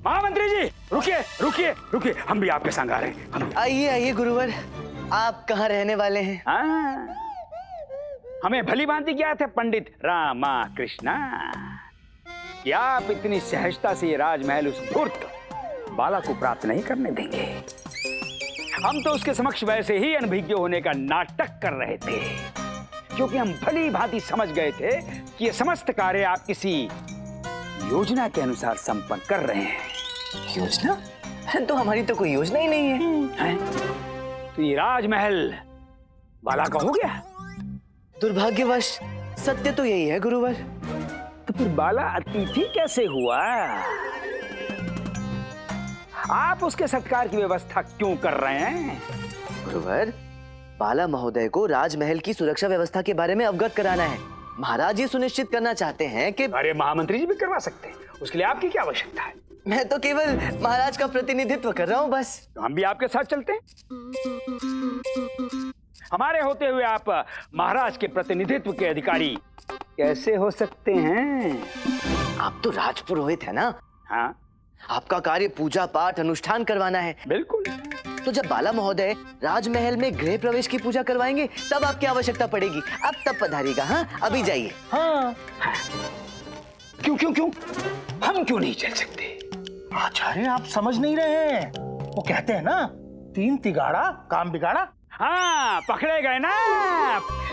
महामंत्री जी रुकिए रुकिए रुकिए, हम भी आपके संग आ रहे हैं। आइए आइए गुरुवर, आप कहाँ रहने वाले हैं? हमें भली भांति ज्ञात है पंडित रामा कृष्णा कि आप इतनी सहजता से ये राजमहल उस धूर्त बाला को प्राप्त नहीं करने देंगे। हम तो उसके समक्ष वैसे ही अनभिज्ञ होने का नाटक कर रहे थे, क्योंकि हम भली भांति समझ गए थे कि ये समस्त कार्य आप किसी योजना के अनुसार संपन्न कर रहे हैं। योजना? तो हमारी तो कोई योजना ही नहीं है। तो ये राजमहल बाला का हो गया? दुर्भाग्यवश सत्य तो यही है गुरुवर। तो फिर बाला अतिथि कैसे हुआ? आप उसके सत्कार की व्यवस्था क्यों कर रहे हैं? गुरुवर, बाला महोदय को राजमहल की सुरक्षा व्यवस्था के बारे में अवगत कराना है। महाराज ये सुनिश्चित करना चाहते हैं कि... अरे महामंत्री जी भी करवा सकते हैं, उसके लिए आपकी क्या आवश्यकता है? मैं तो केवल महाराज का प्रतिनिधित्व कर रहा हूँ बस। तो हम भी आपके साथ चलते हैं। हमारे होते हुए आप महाराज के प्रतिनिधित्व के अधिकारी कैसे हो सकते हैं? आप तो राजपुरोहित है ना? हाँ। आपका कार्य पूजा पाठ अनुष्ठान करवाना है। बिल्कुल। तो जब बाला महोदय राजमहल में गृह प्रवेश की पूजा करवाएंगे तब आपकी आवश्यकता पड़ेगी। अब तब पधारिएगा। हाँ, अभी जाइए। हाँ। क्यों क्यों क्यों हम क्यों नहीं चल सकते? आचार्य, आप समझ नहीं रहे हैं। वो कहते हैं ना, 3 तिगाड़ा काम बिगाड़ा। हाँ, पकड़े गए ना।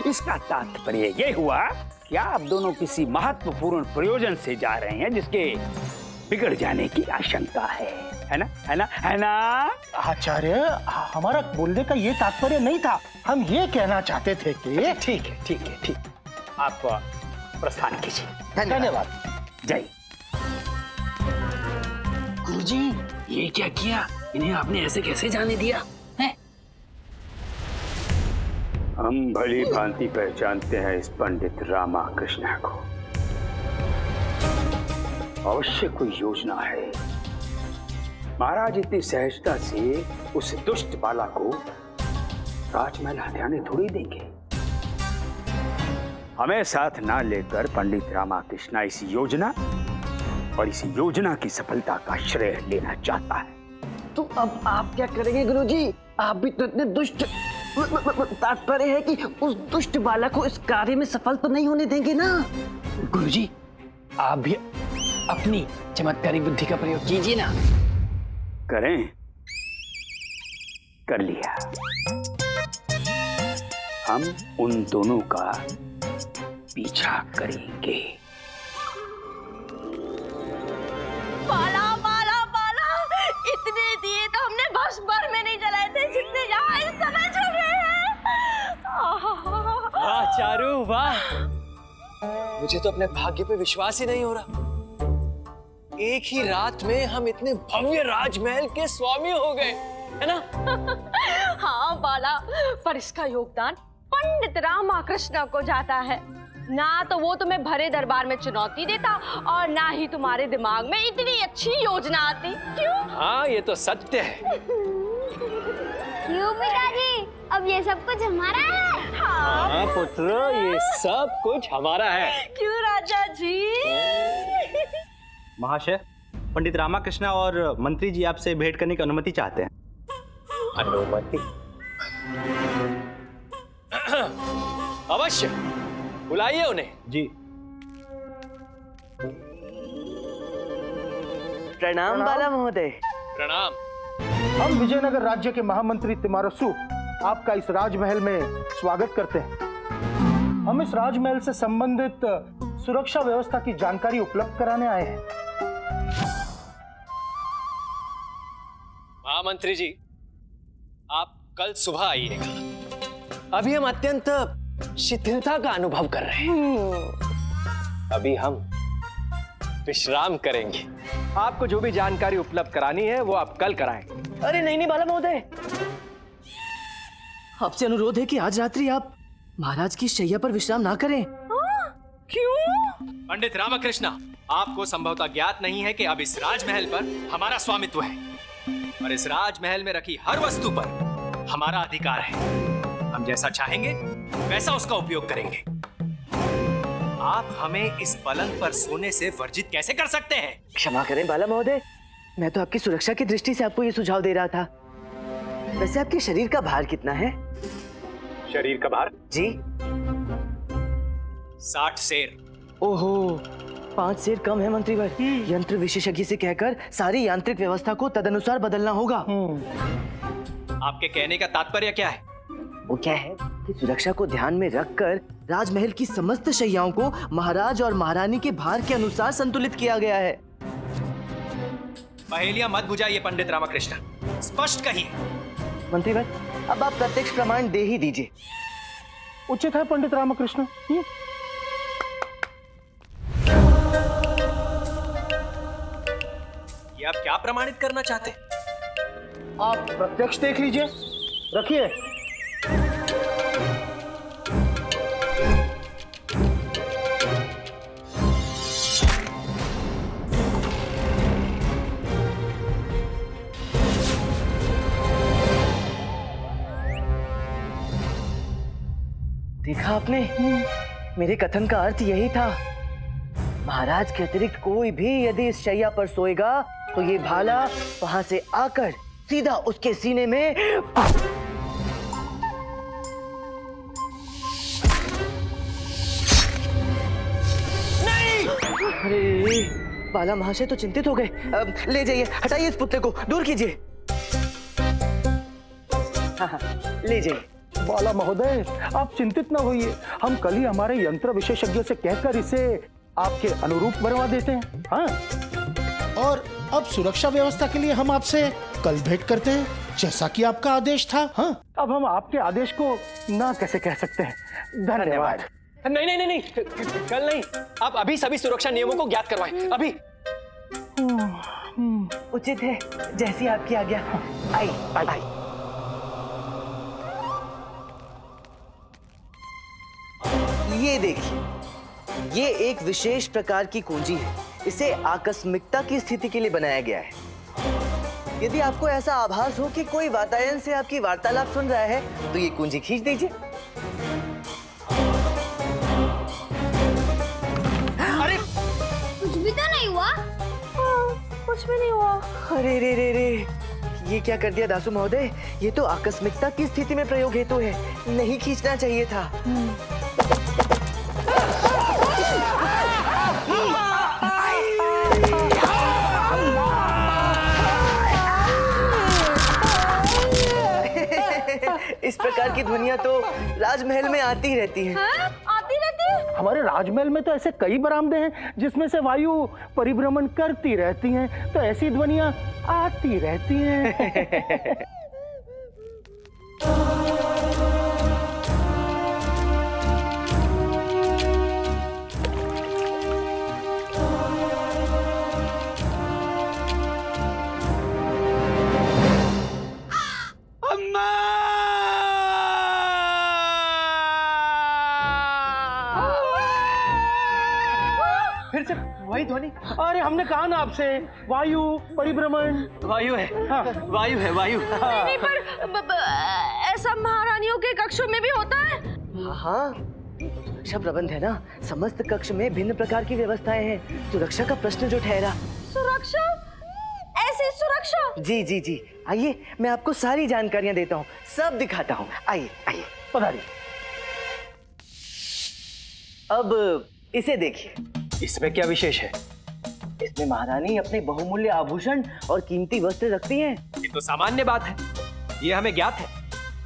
इसका तात्पर्य ये हुआ कि आप दोनों किसी महत्वपूर्ण प्रयोजन से जा रहे हैं जिसके बिगड़ जाने की आशंका है ना? है ना? है ना? आचार्य, हमारा बोलने का ये तात्पर्य नहीं था। हम ये कहना चाहते थे कि... ठीक है ठीक है ठीक, आप प्रस्थान कीजिए। धन्यवाद। जय। गुरुजी, ये क्या किया? इन्हें आपने ऐसे कैसे जाने दिया है? हम भली भांति पहचानते हैं इस पंडित रामा कृष्णा को। अवश्य कोई योजना है। महाराज इतनी सहजता से उस दुष्ट बाला को राजमहल हथियाने थोड़ी देंगे। हमें साथ ना लेकर पंडित रामा कृष्णा इस योजना और इस योजना की सफलता का श्रेय लेना चाहता है। तो अब आप क्या करेंगे गुरुजी? आप भी तो इतने दुष्ट, तात्पर्य है कि उस दुष्ट बाला को इस कार्य में सफल तो नहीं होने देंगे ना? गुरुजी, आप भी अपनी चमत्कारी बुद्धि का प्रयोग कीजिए ना। करें? कर लिया। हम उन दोनों का पीछा करेंगे। बाला बाला बाला, इतने दिए तो हमने बस भर में नहीं जलाए थे जितने यहाँ इस समय चल रहे हैं। वाह चारू वाह, मुझे तो अपने भाग्य पे विश्वास ही नहीं हो रहा। एक ही रात में हम इतने भव्य राजमहल के स्वामी हो गए, है ना? हाँ बाला, पर इसका योगदान पंडित रामा कृष्णा को जाता है। ना तो वो तुम्हें भरे दरबार में चुनौती देता और ना ही तुम्हारे दिमाग में इतनी अच्छी योजना आती। क्यों? हाँ, ये तो सत्य है। क्यों पिताजी, अब ये सब कुछ हमारा है? हाँ पुत्र, ये सब कुछ हमारा है। क्यों राजा जी? महाशय, पंडित रामाकृष्णा और मंत्री जी आपसे भेंट करने की अनुमति चाहते हैं। अनुमति? अवश्य, बुलाइए उन्हें। जी। प्रणाम बाला महोदय। प्रणाम। हम विजयनगर राज्य के महामंत्री तिमारसु आपका इस राजमहल में स्वागत करते हैं। हम इस राजमहल से संबंधित सुरक्षा व्यवस्था की जानकारी उपलब्ध कराने आए हैं। महामंत्री जी, आप कल सुबह आइएगा। अभी हम अत्यंत शिथिलता का अनुभव कर रहे हैं। अभी हम विश्राम करेंगे। आपको जो भी जानकारी उपलब्ध करानी है वो आप कल कराएं। अरे नहीं नहीं बाला महोदय, आपसे अनुरोध है कि आज रात्रि आप महाराज की शैया पर विश्राम ना करें। क्यों? पंडित रामकृष्णा, आपको संभवतः ज्ञात नहीं है कि अब इस राजमहल पर हमारा स्वामित्व है और इस राजमहल में रखी हर वस्तु पर हमारा अधिकार है। हम जैसा चाहेंगे वैसा उसका उपयोग करेंगे। आप हमें इस पलंग पर सोने से वर्जित कैसे कर सकते हैं? क्षमा करें बाला महोदय, मैं तो आपकी सुरक्षा की दृष्टि से आपको ये सुझाव दे रहा था। वैसे आपके शरीर का भार कितना है? शरीर का भार? जी। 60 शेर। ओहो, 5 शेर कम है मंत्रीवर। यंत्र विशेषज्ञ से कहकर सारी यांत्रिक व्यवस्था को तदनुसार बदलना होगा। आपके कहने का तात्पर्य क्या है? वो क्या है कि सुरक्षा को ध्यान में रखकर राजमहल की समस्त शैयाओं को महाराज और महारानी के भार के अनुसार संतुलित किया गया है। पहेलियां मत बुझाइए पंडित रामकृष्ण, स्पष्ट कहिए। मंत्रीवर, अब आप प्रत्यक्ष प्रमाण दे ही दीजिए। उचित है पंडित रामकृष्ण। ये आप क्या प्रमाणित करना चाहते हैं? आप प्रत्यक्ष देख लीजिए। रखिए। देखा आपने, मेरे कथन का अर्थ यही था। महाराज के अतिरिक्त कोई भी यदि इस शैया पर सोएगा तो ये भाला वहां से आकर सीधा उसके सीने में। नहीं! अरे, बाला महाशय तो चिंतित हो गए। ले जाइए, हटाइए इस पुतले को, दूर कीजिए। हाँ, ले जाइए। बाला महोदय, आप चिंतित न होइए। हम कल ही हमारे यंत्र विशेषज्ञ से कहकर इसे आपके अनुरूप बनवा देते हैं। हाँ, और अब सुरक्षा व्यवस्था के लिए हम आपसे कल भेंट करते हैं, जैसा कि आपका आदेश था। हाँ, अब हम आपके आदेश को ना कैसे कह सकते हैं। धन्यवाद। नहीं नहीं नहीं नहीं, कल नहीं, आप अभी सभी सुरक्षा नियमों को ज्ञात करवाएं, अभी। उचित है, जैसी आपकी आज्ञा। आई, आई। ये देखिए, ये एक विशेष प्रकार की कुंजी है। इसे आकस्मिकता की स्थिति के लिए बनाया गया है। यदि आपको ऐसा आभास हो कि कोई वातायन से आपकी वार्तालाप सुन रहा है, तो ये कुंजी खींच दीजिए। अरे, कुछ भी तो नहीं हुआ। कुछ भी नहीं हुआ। अरे रे रे रे, ये क्या कर दिया दासू महोदय? ये तो आकस्मिकता की स्थिति में प्रयोग हेतु है, नहीं खींचना चाहिए था। इस प्रकार की ध्वनियां तो राजमहल में आती ही रहती हैं। हाँ? आती रहती है। हमारे राजमहल में तो ऐसे कई बरामदे हैं जिसमें से वायु परिभ्रमण करती रहती हैं, तो ऐसी ध्वनियां आती रहती हैं। फिर से वही ध्वनि। अरे हमने कहा ना आपसे, वायु परिभ्रमण। वायु है, हाँ। वायु है, वायु। नहीं पर ऐसा महारानियों के कक्षों में भी होता है। हाँ, सुरक्षा प्रबंध है ना, समस्त कक्ष में भिन्न प्रकार की व्यवस्थाएं हैं। सुरक्षा का प्रश्न जो ठहरा। सुरक्षा? ऐसी सुरक्षा? जी जी जी, आइए मैं आपको सारी जानकारियां देता हूँ, सब दिखाता हूँ। आइए आइए, पधारिए। अब इसे देखिए। इसमें क्या विशेष है? इसमें महारानी अपने बहुमूल्य आभूषण और कीमती वस्त्र रखती हैं। ये तो सामान्य बात है, ये हमें ज्ञात है।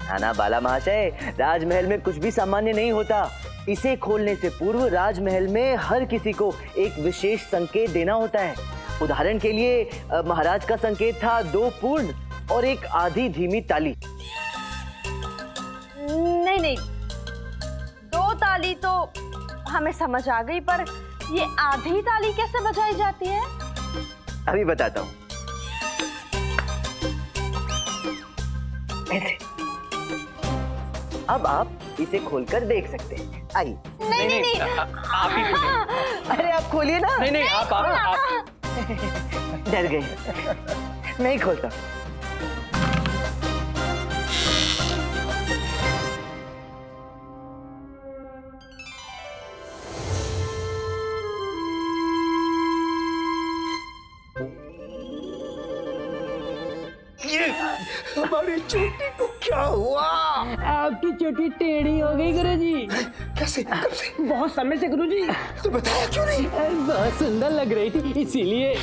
नाना बाला महाशय, राजमहल में कुछ भी सामान्य नहीं होता। इसे खोलने से पूर्व राजमहल में हर किसी को एक विशेष संकेत देना होता है। उदाहरण के लिए महाराज का संकेत था 2 पूर्ण और 1 आधी धीमी ताली। नहीं नहीं, 2 ताली तो हमें समझ आ गई, पर ये आधी ताली कैसे बजाई जाती है? अभी बताता हूँ। ऐसे। अब आप इसे खोलकर देख सकते हैं। आइए। नहीं नहीं नहीं, आप ही खोलिए। अरे आप खोलिए ना। नहीं नहीं, आप डर गए, नहीं खोलता। हमारी चोटी को क्या हुआ? आपकी चोटी टेढ़ी हो गई गुरुजी। कैसे? कब से? बहुत समय से गुरुजी। तो बताया क्यों नहीं? बहुत सुंदर लग रही थी, इसीलिए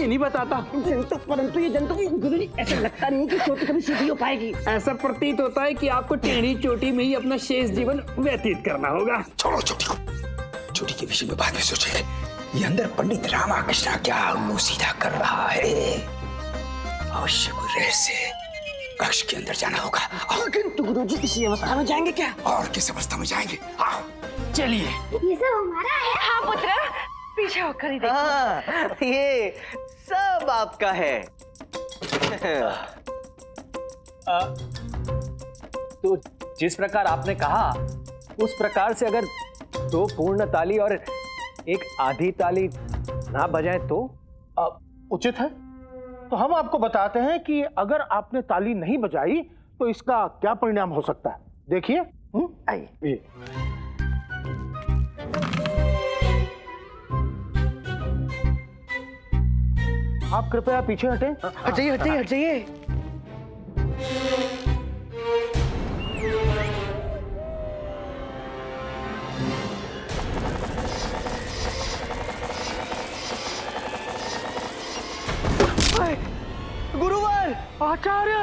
नहीं बताता। परंतु ये जंतु गुरुजी, ऐसा लगता नहीं कि चोटी कभी सीधी हो पाएगी। ऐसा प्रतीत होता है कि आपको टेढ़ी चोटी में ही अपना शेष जीवन व्यतीत करना होगा। छोड़ो चोटी को, चोटी के विषय में बाद में सोचेंगे। ये अंदर पंडित रामाकृष्ण क्या उल्लू सीधा कर रहा है? अवश्य कोई रहस्य कक्ष के अंदर जाना होगा। किंतु गुरुजी इसी अवस्था में जाएंगे क्या? और किस अवस्था में जाएंगे? आओ चलिए। ये सब हमारा है। हाँ पुत्र, पीछे होकर ही देखो। हाँ, ये सब आपका है। तो जिस प्रकार आपने कहा उस प्रकार से अगर 2 पूर्ण ताली और एक आधी ताली ना बजाए तो उचित है। तो हम आपको बताते हैं कि अगर आपने ताली नहीं बजाई तो इसका क्या परिणाम हो सकता है। देखिए। आइए। आप कृपया पीछे हटें। हट जाइए, हट जाइए, हट जाइए। गुरुवर, आचार्य।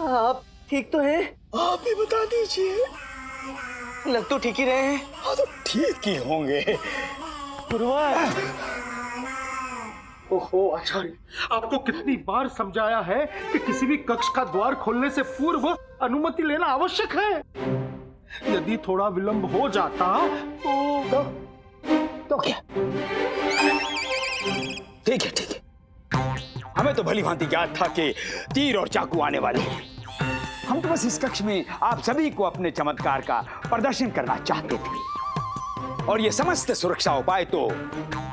आप ठीक तो हैं? आप ही बता दीजिए। लग तो ठीक ही रहे हैं। हाँ तो ठीक ही होंगे। गुरुवर, ओहो आचार्य, आपको कितनी बार समझाया है कि किसी भी कक्ष का द्वार खोलने से पूर्व अनुमति लेना आवश्यक है। यदि थोड़ा विलंब हो जाता तो क्या? ठीक है, ठीक है। हमें तो भली भांति ज्ञात था कि तीर और चाकू आने वाले हैं। हम तो बस इस कक्ष में आप सभी को अपने चमत्कार का प्रदर्शन करना चाहते थे। और ये समस्त सुरक्षा उपाय तो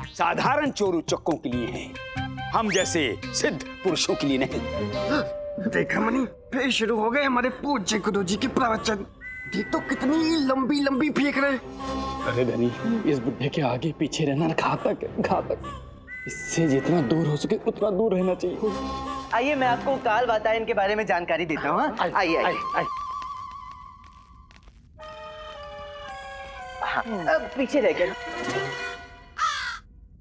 साधारण चोर उचक्कों के लिए हैं, हम जैसे सिद्ध पुरुषों के लिए नहीं। देखा मनी, फिर शुरू हो गए हमारे पूज्य गुरुजी के प्रवचन। देख तो कितनी लंबी लंबी फेंक रहे। अरे धनी, इस बुढ़े के आगे पीछे रहना घातक है, घातक। इससे जितना दूर हो सके उतना दूर रहना चाहिए। आइए मैं आपको काल वातायन के बारे में जानकारी देता हूँ। हाँ? आइए, आइए। हाँ, अब पीछे रह गया।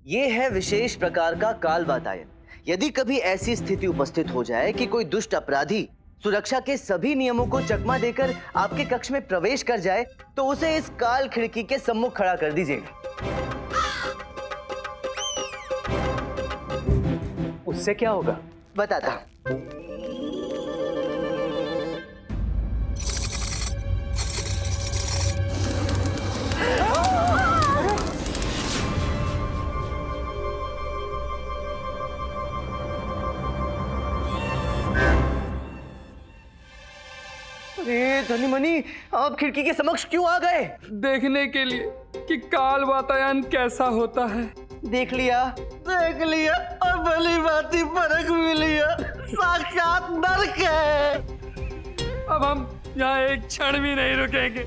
ये है विशेष प्रकार का काल वातायन। यदि कभी ऐसी स्थिति उपस्थित हो जाए कि कोई दुष्ट अपराधी सुरक्षा के सभी नियमों को चकमा देकर आपके कक्ष में प्रवेश कर जाए तो उसे इस काल खिड़की के सम्मुख खड़ा कर दीजिएगा। उससे क्या होगा? बताता हूं। अरे धनी मनी, आप खिड़की के समक्ष क्यों आ गए? देखने के लिए कि काल वातायन कैसा होता है। देख लिया और भली भांति परख भी लिया। साक्षात नरक है। अब हम यहाँ एक क्षण भी नहीं रुकेंगे।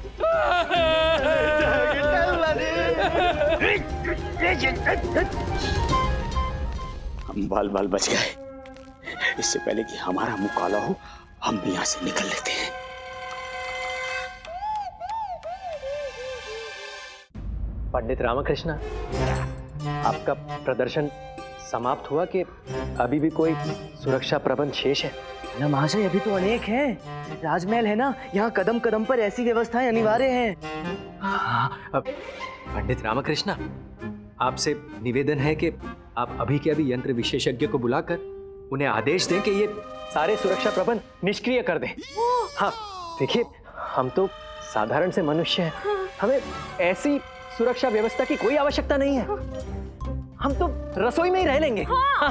हम बाल बाल बच गए। इससे पहले कि हमारा मुंह काला हो, हम भी यहाँ से निकल लेते हैं। पंडित रामकृष्ण, आपका प्रदर्शन समाप्त हुआ कि अभी भी कोई सुरक्षा प्रबंध शेष है? ना महाशय, अभी तो अनेक हैं। राजमहल है ना, यहाँ कदम कदम पर ऐसी व्यवस्थाएं अनिवार्य हैं। पंडित रामकृष्ण, आपसे निवेदन है कि आप अभी के अभी यंत्र विशेषज्ञ को बुलाकर उन्हें आदेश दें कि ये सारे सुरक्षा प्रबंध निष्क्रिय कर दें। हाँ देखिए, हम तो साधारण से मनुष्य हैं, हमें ऐसी सुरक्षा व्यवस्था की कोई आवश्यकता नहीं है। हम तो रसोई में ही रह लेंगे। हाँ।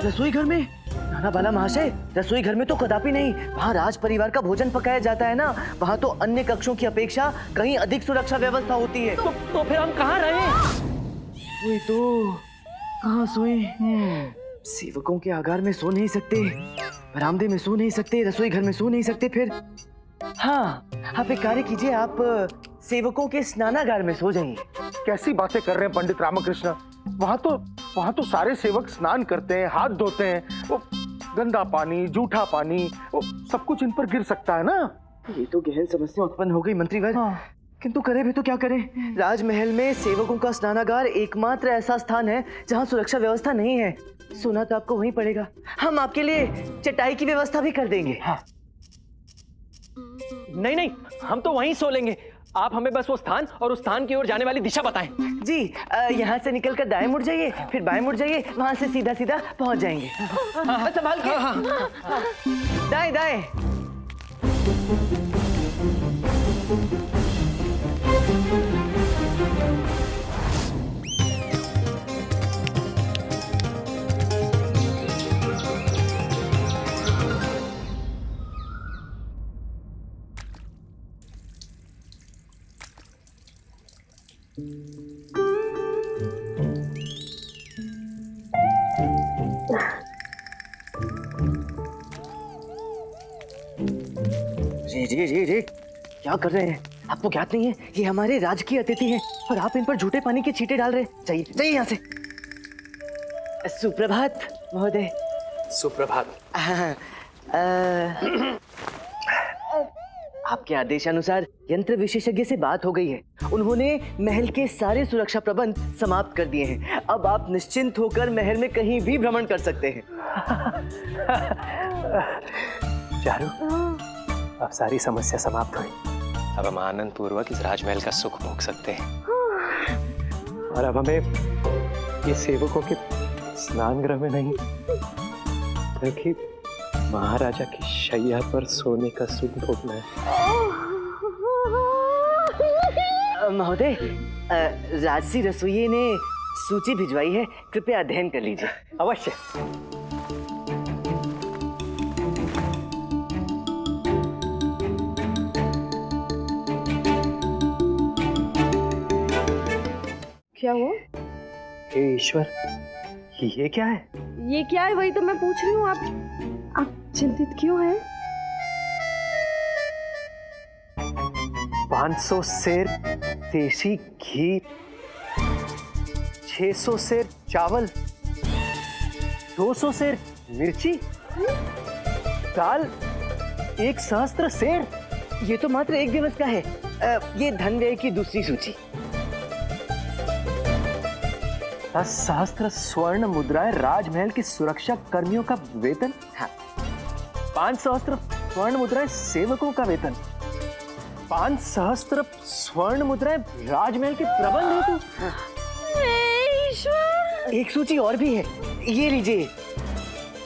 रसोई घर में? नाना बाला महाशय, रसोई घर में तो कदापि नहीं। वहाँ राज परिवार का भोजन पकाया जाता है ना, वहाँ तो अन्य कक्षों की अपेक्षा कहीं अधिक सुरक्षा व्यवस्था होती है। तो फिर हम कहाँ रहे? वही तो, कहाँ सोए? सेवकों के आगार में सो नहीं सकते, बरामदे में सो नहीं सकते, रसोई घर में सो नहीं सकते, फिर हाँ, आप एक कार्य कीजिए, आप सेवकों के स्नानागार में सो जाइए। कैसी बातें कर रहे हैं पंडित रामकृष्ण? वहाँ तो सारे सेवक स्नान करते हैं, हाथ धोते हैं। वो गंदा पानी, जूठा पानी, वो सब कुछ इन पर गिर सकता है ना। ये तो गहन समस्या उत्पन्न हो गई मंत्रीवर। किंतु करे भी तो क्या करें? राजमहल में सेवकों का स्नानागार एकमात्र ऐसा स्थान है जहाँ सुरक्षा व्यवस्था नहीं है। सोना तो आपको वहीं पड़ेगा। हम आपके लिए चटाई की व्यवस्था भी कर देंगे। नहीं नहीं, हम तो वहीं सो लेंगे। आप हमें बस वो स्थान और उस स्थान की ओर जाने वाली दिशा बताएं। जी, यहाँ से निकलकर दाएं मुड़ जाइए, फिर बाएं मुड़ जाइए, वहाँ से सीधा सीधा पहुँच जाएंगे। संभाल के। दाएं दाएं। जी, क्या कर रहे हैं? आपको ज्ञात नहीं है ये हमारे राजकीय अतिथि हैं और आप इन पर झूठे पानी के छींटे डाल रहे हैं। जाइए यहाँ से। सुप्रभात महोदय। सुप्रभात। आपके आदेशानुसार यंत्र विशेषज्ञ से बात हो गई है। उन्होंने महल के सारे सुरक्षा प्रबंध समाप्त कर दिए हैं। अब आप निश्चिंत होकर महल में कहीं भी भ्रमण कर सकते हैं। चारू, अब सारी समस्या समाप्त हुई। अब हम आनंद पूर्वक इस राजमहल का सुख भोग सकते हैं। और अब हमें ये सेवकों के स्नान गृह में नहीं, बल्कि महाराजा की शैया पर सोने का सुख भोगना है। महोदय, राजसी रसोइये ने सूची भिजवाई है, कृपया अध्ययन कर लीजिए। अवश्य। क्या हुआ? हे ईश्वर, ये क्या है? ये क्या है? वही तो मैं पूछ रही हूँ। आप चिंतित क्यों हैं? 500 सेर देसी घी, 600 सेर चावल, 200 सेर मिर्ची, दाल 1 सहस्त्र सेर। ये तो मात्र एक दिवस का है। ये धन व्यय की दूसरी सूची। 10 सहस्त्र स्वर्ण मुद्राएं राजमहल की सुरक्षा कर्मियों का वेतन। हाँ। 5 सहस्त्र स्वर्ण मुद्राएं सेवकों का वेतन। 5 सहस्त्र स्वर्ण मुद्राएं राजमहल के प्रबंध हेतु। एक सूची और भी है, ये लीजिए।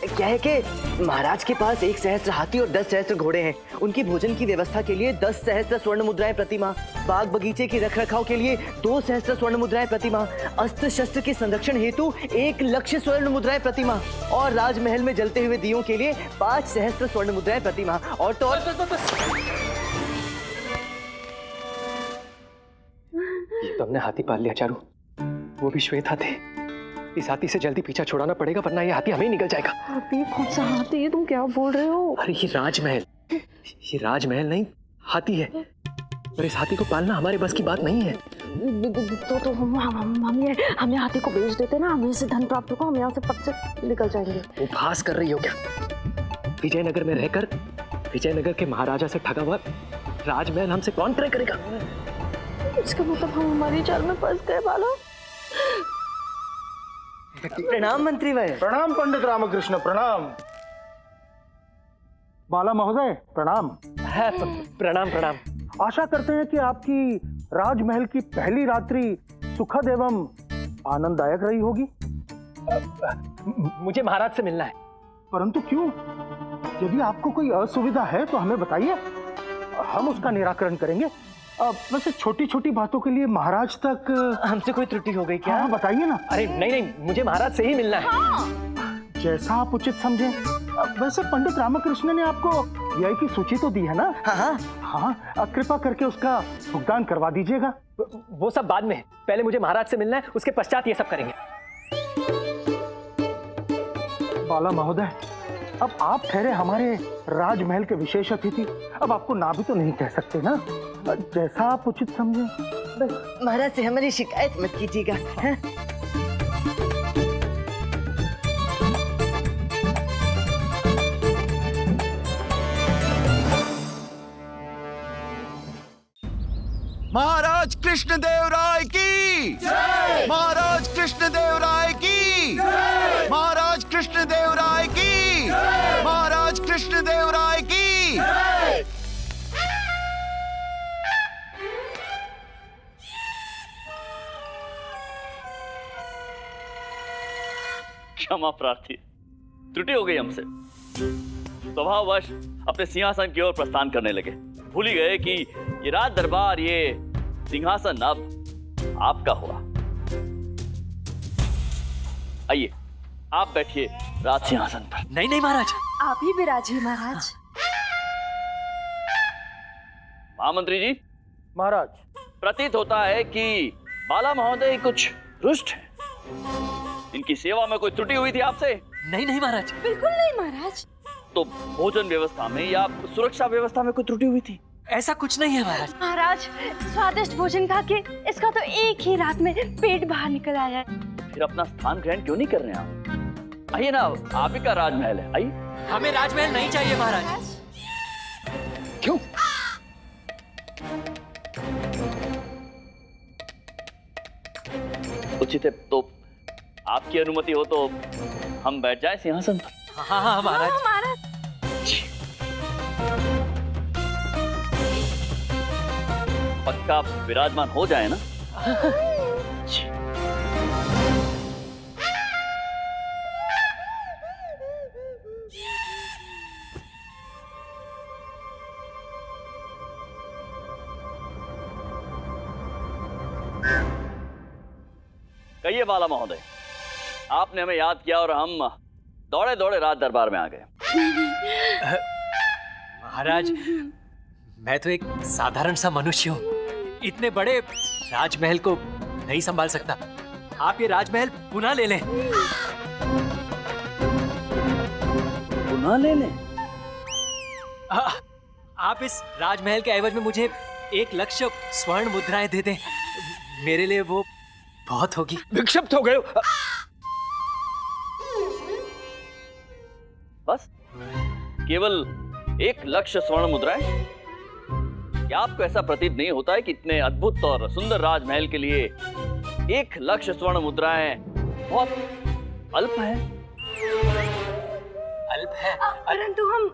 क्या है कि महाराज के पास 1 सहस्त्र हाथी और 10 सहस्त्र घोड़े हैं। उनकी भोजन की व्यवस्था के लिए 10 सहस्त्र स्वर्ण मुद्राएं प्रति माह, बाग बगीचे की रखरखाव के लिए 2 सहस्त्र स्वर्ण मुद्राएं प्रति माह, अस्त्र शस्त्र के संरक्षण हेतु 1 लक्ष स्वर्ण मुद्राएं प्रति माह और राजमहल में जलते हुए दियों के लिए 5 सहस्त्र स्वर्ण मुद्राएं प्रति माह। और तो और ये तो हमने हाथी पाल लिया चारू, वो भी श्वेत हाथी। इस हाथी से जल्दी पीछा छुड़ाना पड़ेगा, वरना ये हाथी हमें ही निकल जाएगा। हाथी? कौन सा हाथी है? तुम क्या बोल रहे हो? अरे ये राजमहल नहीं, हाथी है। और इस हाथी को पालना हमारे बस की बात नहीं है। तो हम ये हाथी को बेच देते ना, हमें इससे धन प्राप्त होगा, हम यहाँ से पट से निकल जाएंगे। उपहास कर रही हो क्या? विजयनगर में रहकर विजयनगर के महाराजा से ठगा हुआ राजमहल हमसे कौन क्रय करेगा? इसका मतलब हम हमारी जाल में फंस गए बाला। प्रणाम मंत्रीवर। प्रणाम पंडित रामकृष्ण, प्रणाम। बाला महोदय, प्रणाम। प्रणाम प्रणाम। आशा करते हैं कि आपकी राजमहल की पहली रात्रि सुखद एवं आनंददायक रही होगी। मुझे महाराज से मिलना है। परंतु क्यों? यदि आपको कोई असुविधा है तो हमें बताइए, हम उसका निराकरण करेंगे। वैसे छोटी छोटी बातों के लिए महाराज तक हमसे कोई त्रुटि हो गई क्या? हाँ, बताइए ना। अरे नहीं, मुझे महाराज से ही मिलना है। हाँ। जैसा आप उचित समझे। वैसे पंडित रामकृष्ण ने आपको व्यय की सूची तो दी है ना? हाँ, कृपा करके उसका भुगतान करवा दीजिएगा। वो सब बाद में, पहले मुझे महाराज से मिलना है, उसके पश्चात ये सब करेंगे। बाला महोदय, अब आप ठहरे हमारे राजमहल के विशेष अतिथि, अब आपको ना भी तो नहीं कह सकते ना, जैसा आप उचित समझे। महाराज से हमारी शिकायत मत कीजिएगा। हाँ? महाराज कृष्णदेव राय की जय! महाराज कृष्णदेव राय की जय! महाराज कृष्णदेव राय की जय! महाराज कृष्णदेव राय की जय! क्षमा प्रार्थी, त्रुटि हो गई हमसे। स्वभाववश अपने सिंहासन की ओर प्रस्थान करने लगे, भूल ही गए कि ये राज दरबार, ये सिंहासन अब आपका हुआ। आइए, आप बैठिए राज सिंहासन पर। नहीं नहीं महाराज, आप ही विराजिए महाराज। महामंत्री जी, महाराज, प्रतीत होता है कि बाला महोदय कुछ रुष्ट हैं। इनकी सेवा में कोई त्रुटि हुई थी आपसे? नहीं नहीं महाराज, बिल्कुल नहीं महाराज। तो भोजन व्यवस्था में या सुरक्षा व्यवस्था में कोई त्रुटि हुई थी? ऐसा कुछ नहीं है महाराज। महाराज, स्वादिष्ट भोजन खा के इसका तो एक ही रात में पेट बाहर निकल आया है। फिर अपना स्थान ग्रहण क्यों नहीं कर रहे आप? आइए ना, आप ही का राजमहल है, आइए। हमें राजमहल नहीं चाहिए महाराज। क्यों? उचित है, तो आपकी अनुमति हो तो हम बैठ जाए सिंहासन पर। हाँ हाँ महाराज। पक्का विराजमान हो जाए ना? कहिए बाला महोदय, आपने हमें याद किया और हम दौड़े दौड़े राज दरबार में आ गए। महाराज, मैं तो एक साधारण सा मनुष्य हूँ, इतने बड़े राजमहल को नहीं संभाल सकता। आप ये राजमहल पुनः ले लें। पुनः ले लें? आप इस राजमहल के एवज में मुझे 1 लाख स्वर्ण मुद्राएं दे दें, मेरे लिए वो बहुत होगी। विक्षिप्त हो गए? बस केवल 1 लाख स्वर्ण मुद्राएं? क्या आपको ऐसा प्रतीत नहीं होता है कि इतने अद्भुत और सुंदर राजमहल के लिए 1 लाख स्वर्ण मुद्राएं बहुत अल्प है? अल्प है, परंतु हम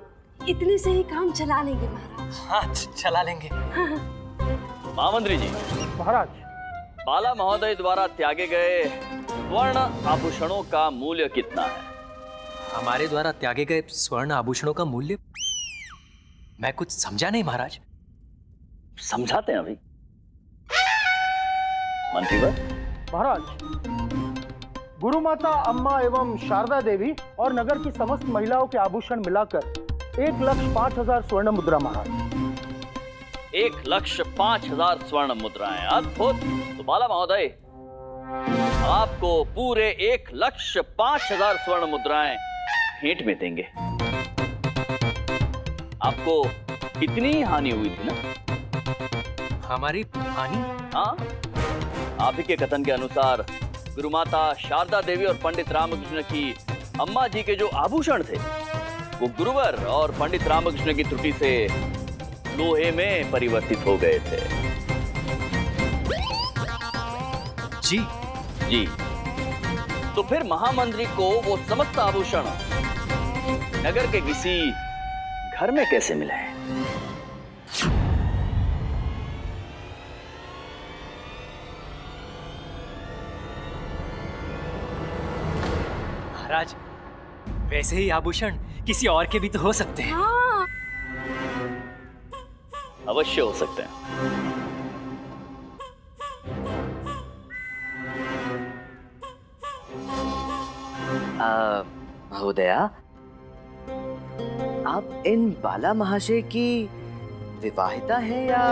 इतने से ही काम चला लेंगे महाराज। हाँ, चला लेंगे। महामंत्री जी, महाराज, बाला महोदय द्वारा त्यागे गए स्वर्ण आभूषणों का मूल्य कितना है? हमारे द्वारा त्यागे गए स्वर्ण आभूषणों का मूल्य? मैं कुछ समझा नहीं महाराज। समझाते हैं अभी। मंत्रीवर। महाराज, गुरु माता अम्मा एवं शारदा देवी और नगर की समस्त महिलाओं के आभूषण मिलाकर 1,05,000 स्वर्ण मुद्रा महाराज। 1,05,000 स्वर्ण मुद्राएं, अद्भुत। तो बाला महोदय, आपको पूरे 1,05,000 स्वर्ण मुद्राएं भेंट में देंगे। आपको इतनी हानि हुई थी ना? हमारी हानि? हाँ, आप ही के कथन के अनुसार गुरुमाता शारदा देवी और पंडित रामकृष्ण की अम्मा जी के जो आभूषण थे वो गुरुवर और पंडित रामकृष्ण की त्रुटि से लोहे में परिवर्तित हो गए थे। जी जी। तो फिर महामंत्री को वो समस्त आभूषण नगर के किसी घर में कैसे मिले? महाराज, वैसे ही आभूषण किसी और के भी तो हो सकते हैं। हाँ। अवश्य हो सकते हैं। महोदया, आप इन बाला महाशय की विवाहिता हैं या?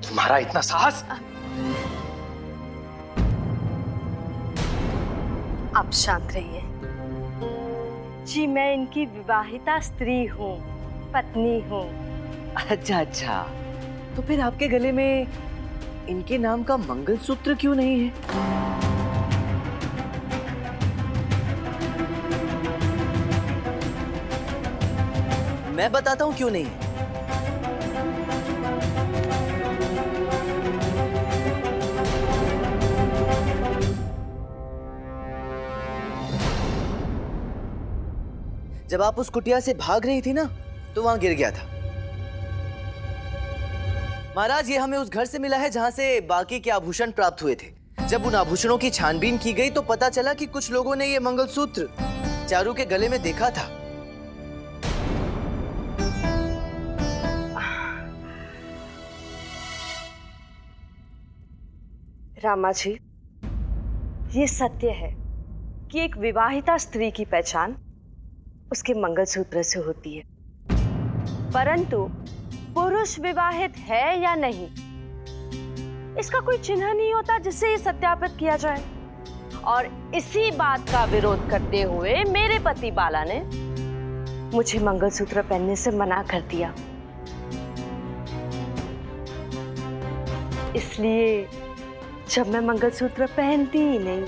तुम्हारा इतना साहस? आप शांत रहिए। जी मैं इनकी विवाहिता स्त्री हूँ, पत्नी हूँ। अच्छा अच्छा, तो फिर आपके गले में इनके नाम का मंगलसूत्र क्यों नहीं है? मैं बताता हूं क्यों नहीं है। जब आप उस कुटिया से भाग रही थी ना, तो वहां गिर गया था। महाराज, ये हमें उस घर से मिला है जहां से बाकी के आभूषण प्राप्त हुए थे। जब उन आभूषणों की छानबीन की गई तो पता चला कि कुछ लोगों ने ये मंगलसूत्र चारू के गले में देखा था। रामा जी, ये सत्य है कि एक विवाहिता स्त्री की पहचान उसके मंगलसूत्र से होती है, परंतु पुरुष विवाहित है या नहीं, इसका कोई चिन्ह नहीं होता जिससे ये सत्यापित किया जाए। और इसी बात का विरोध करते हुए मेरे पति बाला ने मुझे मंगलसूत्र पहनने से मना कर दिया। इसलिए जब मैं मंगलसूत्र पहनती ही नहीं,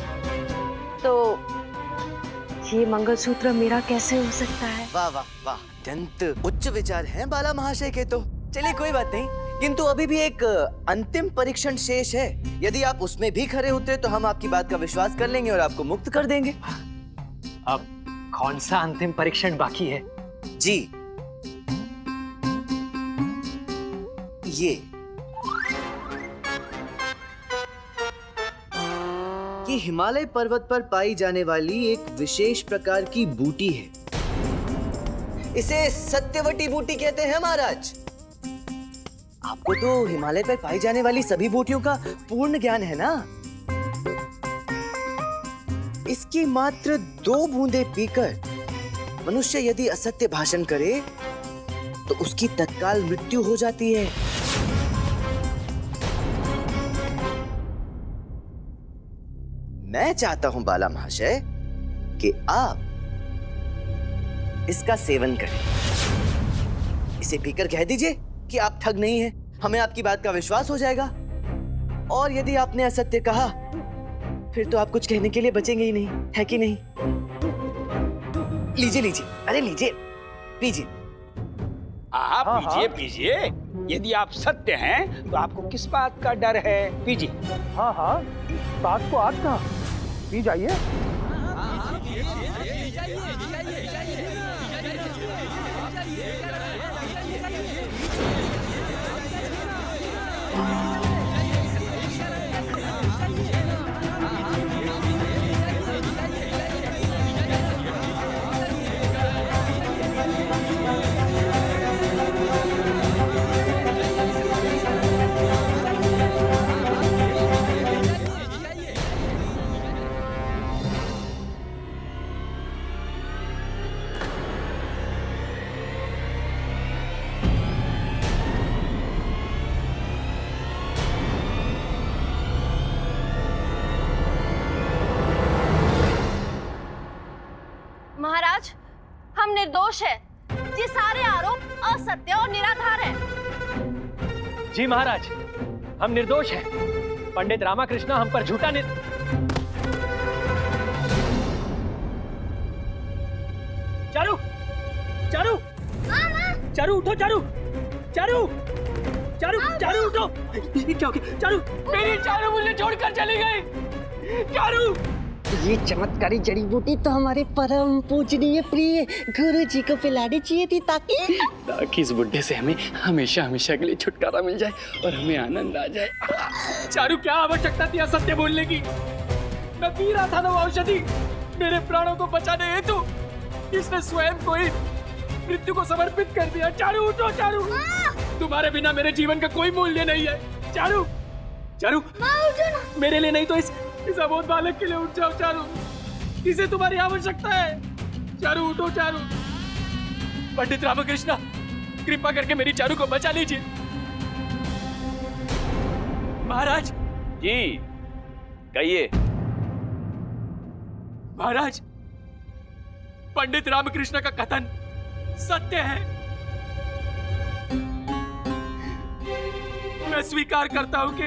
तो ये मंगलसूत्र मेरा कैसे हो सकता है? वाह वाह वाह, अत्यंत उच्च विचार हैं बाला महाशय के। तो चलिए कोई बात नहीं, किंतु अभी भी एक अंतिम परीक्षण शेष है। यदि आप उसमें भी खरे उतरे तो हम आपकी बात का विश्वास कर लेंगे और आपको मुक्त कर देंगे। अब कौन सा अंतिम परीक्षण बाकी है? जी, ये हिमालय पर्वत पर पाई जाने वाली एक विशेष प्रकार की बूटी है। इसे सत्यवती बूटी कहते हैं महाराज। आपको तो हिमालय पर पाई जाने वाली सभी बूटियों का पूर्ण ज्ञान है ना? इसकी मात्र 2 बूंदें पीकर मनुष्य यदि असत्य भाषण करे तो उसकी तत्काल मृत्यु हो जाती है। मैं चाहता हूं बाला महाशय कि आप इसका सेवन करें। इसे पीकर कह दीजिए कि आप ठग नहीं हैं, हमें आपकी बात का विश्वास हो जाएगा। और यदि आपने असत्य कहा फिर तो आप कुछ कहने के लिए बचेंगे ही नहीं, है कि नहीं? लीजिए लीजिए, अरे लीजिए, पीजिए। आप पीजिए पीजिए। यदि आप सत्य हैं तो आपको किस बात का डर है? पीजिए। हाँ हाँ, बात को आज कहा, पी जाइए। महाराज, हम निर्दोष हैं। ये सारे आरोप असत्य और निराधार हैं। जी महाराज, हम निर्दोष हैं। पंडित रामाकृष्ण हम पर झूठा चारू, चारू, चारू उठो, चारू, चारू, चारू, चारू उठो। क्या हो गया? चारू, मेरी चारू मुझे छोड़कर चली गई। चारू, ये चमत्कारी जड़ी बूटी तो हमारे परम पूजनीय प्रिय गुरु जी को पिलानी चाहिए थी, ताकि इस बुड्ढे से हमें हमेशा हमेशा के लिए छुटकारा मिल जाए और हमें आनंद आ जाए। चारू, क्या आवश्यकता थी असत्य बोलने की? मैं पी रहा था ना वो औषधि, मेरे प्राणों को बचाने हेतु इसने स्वयं को ही मृत्यु को समर्पित कर दिया। चारू उठो, चारू, तुम्हारे बिना मेरे जीवन का कोई मूल्य नहीं है। चारू, चारू, मेरे लिए नहीं तो इस अबोध बालक के लिए उठ जाओ। चारू, इसे तुम्हारी आवश्यकता है। चारू उठो, चारू। पंडित रामकृष्ण, कृपा करके मेरी चारू को बचा लीजिए। महाराज जी कहिए। महाराज, पंडित रामकृष्ण का कथन सत्य है। मैं स्वीकार करता हूं कि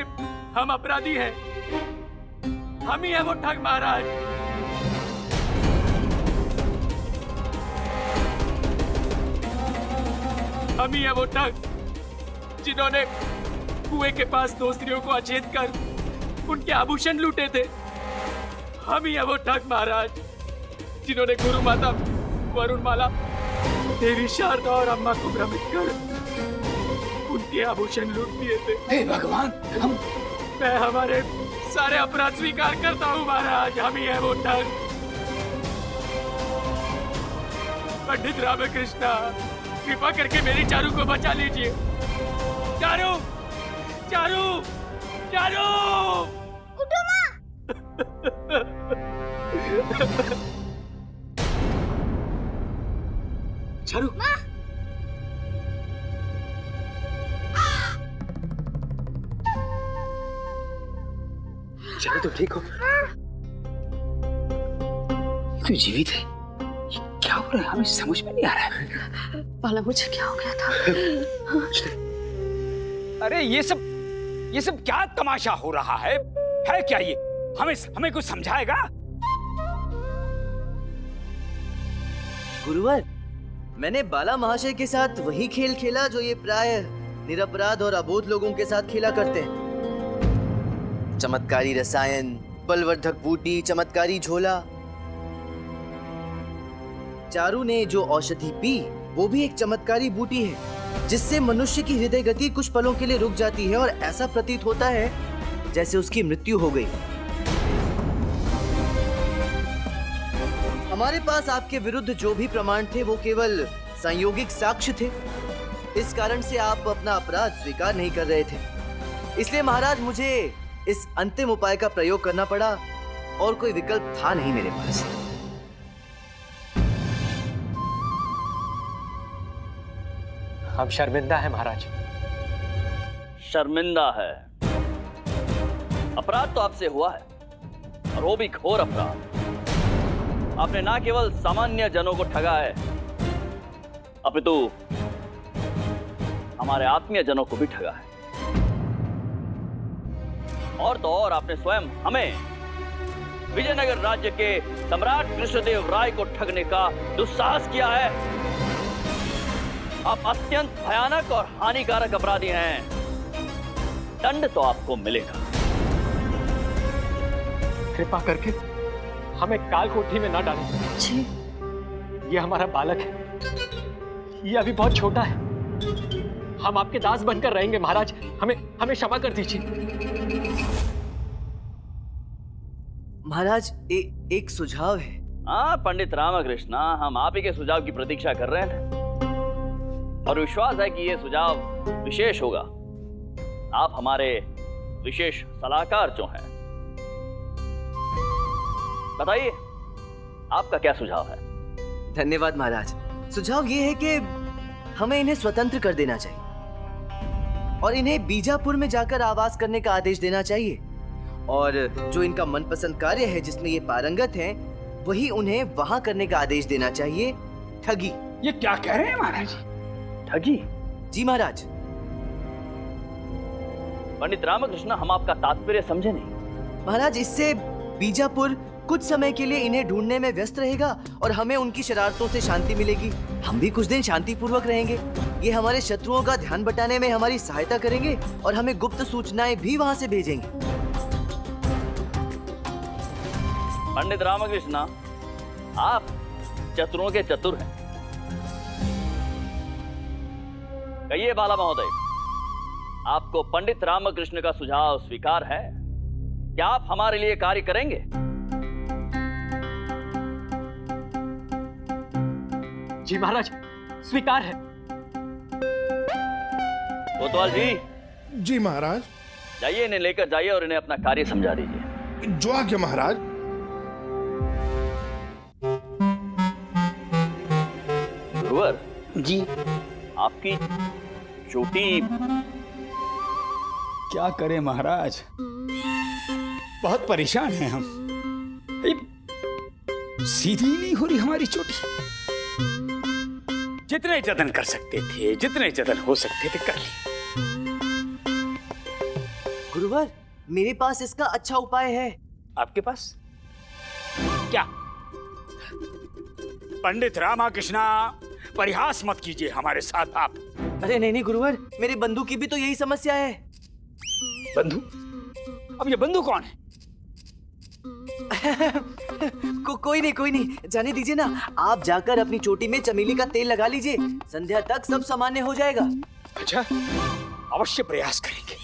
हम अपराधी हैं। हम ही है वो ठग महाराज। हम ही है वो ठग जिन्होंने कुएं के पास दो स्त्रियों को अचेत कर उनके आभूषण लूटे थे। हम ही है वो ठग महाराज जिन्होंने गुरु माता वरुणमाला, देवी शारदा और अम्मा को भ्रमित कर उनके आभूषण लूट दिए थे। हे भगवान, मैं हमारे सारे अपराध स्वीकार करता हूँ महाराज। हम ही है वो ठग। पंडित रामकृष्ण, कृपा करके मेरी चारू को बचा लीजिए। चारू, चारू, चारू! उठो माँ। चारू, माँ। चारू तो ठीक हो? क्यों जीवित है? क्या हो रहा है? हमें समझ में नहीं आ रहा है। बाला, मुझे क्या हो गया था? अरे ये सब क्या तमाशा हो रहा है क्या ये? हमें कुछ समझाएगा? गुरुवर, मैंने बाला महाशय के साथ वही खेल खेला जो ये प्राय निरपराध और अबोध लोगों के साथ खेला करते हैं। चमत्कारी रसायन, बलवर्धक बूटी, चमत्कारी झोला। चारू ने जो औषधि पी वो भी एक चमत्कारी बूटी है जिससे मनुष्य की हृदय गति कुछ पलों के लिए रुक जाती है और ऐसा प्रतीत होता है जैसे उसकी मृत्यु हो गई। हमारे पास आपके विरुद्ध जो भी प्रमाण थे वो केवल संयोगिक साक्ष्य थे। इस कारण से आप अपना अपराध स्वीकार नहीं कर रहे थे। इसलिए महाराज, मुझे इस अंतिम उपाय का प्रयोग करना पड़ा और कोई विकल्प था नहीं मेरे पास। हम शर्मिंदा है महाराज। शर्मिंदा है? अपराध तो आपसे हुआ है, और वो भी घोर अपराध। आपने ना केवल सामान्य जनों को ठगा है, अपितु हमारे आत्मीय जनों को भी ठगा है। और तो और आपने स्वयं हमें, विजयनगर राज्य के सम्राट कृष्णदेव राय को ठगने का दुस्साहस किया है। आप अत्यंत भयानक और हानिकारक अपराधी हैं। दंड तो आपको मिलेगा। कृपा करके हमें काल कोठरी में न डालें। जी, ये हमारा बालक है, ये अभी बहुत छोटा है। हम आपके दास बनकर रहेंगे महाराज। हमें क्षमा कर दीजिए। महाराज, एक सुझाव है। हाँ पंडित रामकृष्ण, हम आप ही के सुझाव की प्रतीक्षा कर रहे हैं और विश्वास है कि यह सुझाव विशेष होगा। आप हमारे विशेष सलाहकार जो हैं। बताइए, आपका क्या सुझाव है? धन्यवाद महाराज। सुझाव ये है कि हमें इन्हें स्वतंत्र कर देना चाहिए और इन्हें बीजापुर में जाकर आवास करने का आदेश देना चाहिए, और जो इनका मनपसंद कार्य है जिसमें ये पारंगत हैं, वही उन्हें वहां करने का आदेश देना चाहिए। ठगी। ये क्या कह रहे हैं महाराज? ठगी? जी महाराज। पंडित रामकृष्ण, हम आपका तात्पर्य समझे नहीं। महाराज, इससे बीजापुर कुछ समय के लिए इन्हें ढूंढने में व्यस्त रहेगा और हमें उनकी शरारतों से शांति मिलेगी। हम भी कुछ दिन शांतिपूर्वक रहेंगे। ये हमारे शत्रुओं का ध्यान बटाने में हमारी सहायता करेंगे और हमें गुप्त सूचनाएं भी वहां से भेजेंगे। पंडित रामकृष्ण, आप चतुरों के चतुर हैं। कहिए बाला महोदय, आपको पंडित रामकृष्ण का सुझाव स्वीकार है? क्या आप हमारे लिए कार्य करेंगे? जी महाराज, स्वीकार है। कोतवाल जी। जी महाराज। जाइए, इन्हें लेकर जाइए और इन्हें अपना कार्य समझा दीजिए। जो आज्ञा महाराज। गुरुवर जी, आपकी चोटी। क्या करें महाराज, बहुत परेशान हैं हम। सीधी नहीं हो रही हमारी चोटी। जितने जतन कर सकते थे, जितने जतन हो सकते थे कर लिए। गुरुवर, मेरे पास इसका अच्छा उपाय है। आपके पास क्या? पंडित रामाकृष्णा, परिहास मत कीजिए हमारे साथ आप। अरे नहीं नहीं गुरुवर, मेरे बंधु की भी तो यही समस्या है। बंधु? अब ये बंधु कौन है? कोई नहीं, जाने दीजिए ना। आप जाकर अपनी चोटी में चमेली का तेल लगा लीजिए, संध्या तक सब सामान्य हो जाएगा। अच्छा, अवश्य प्रयास करेंगे।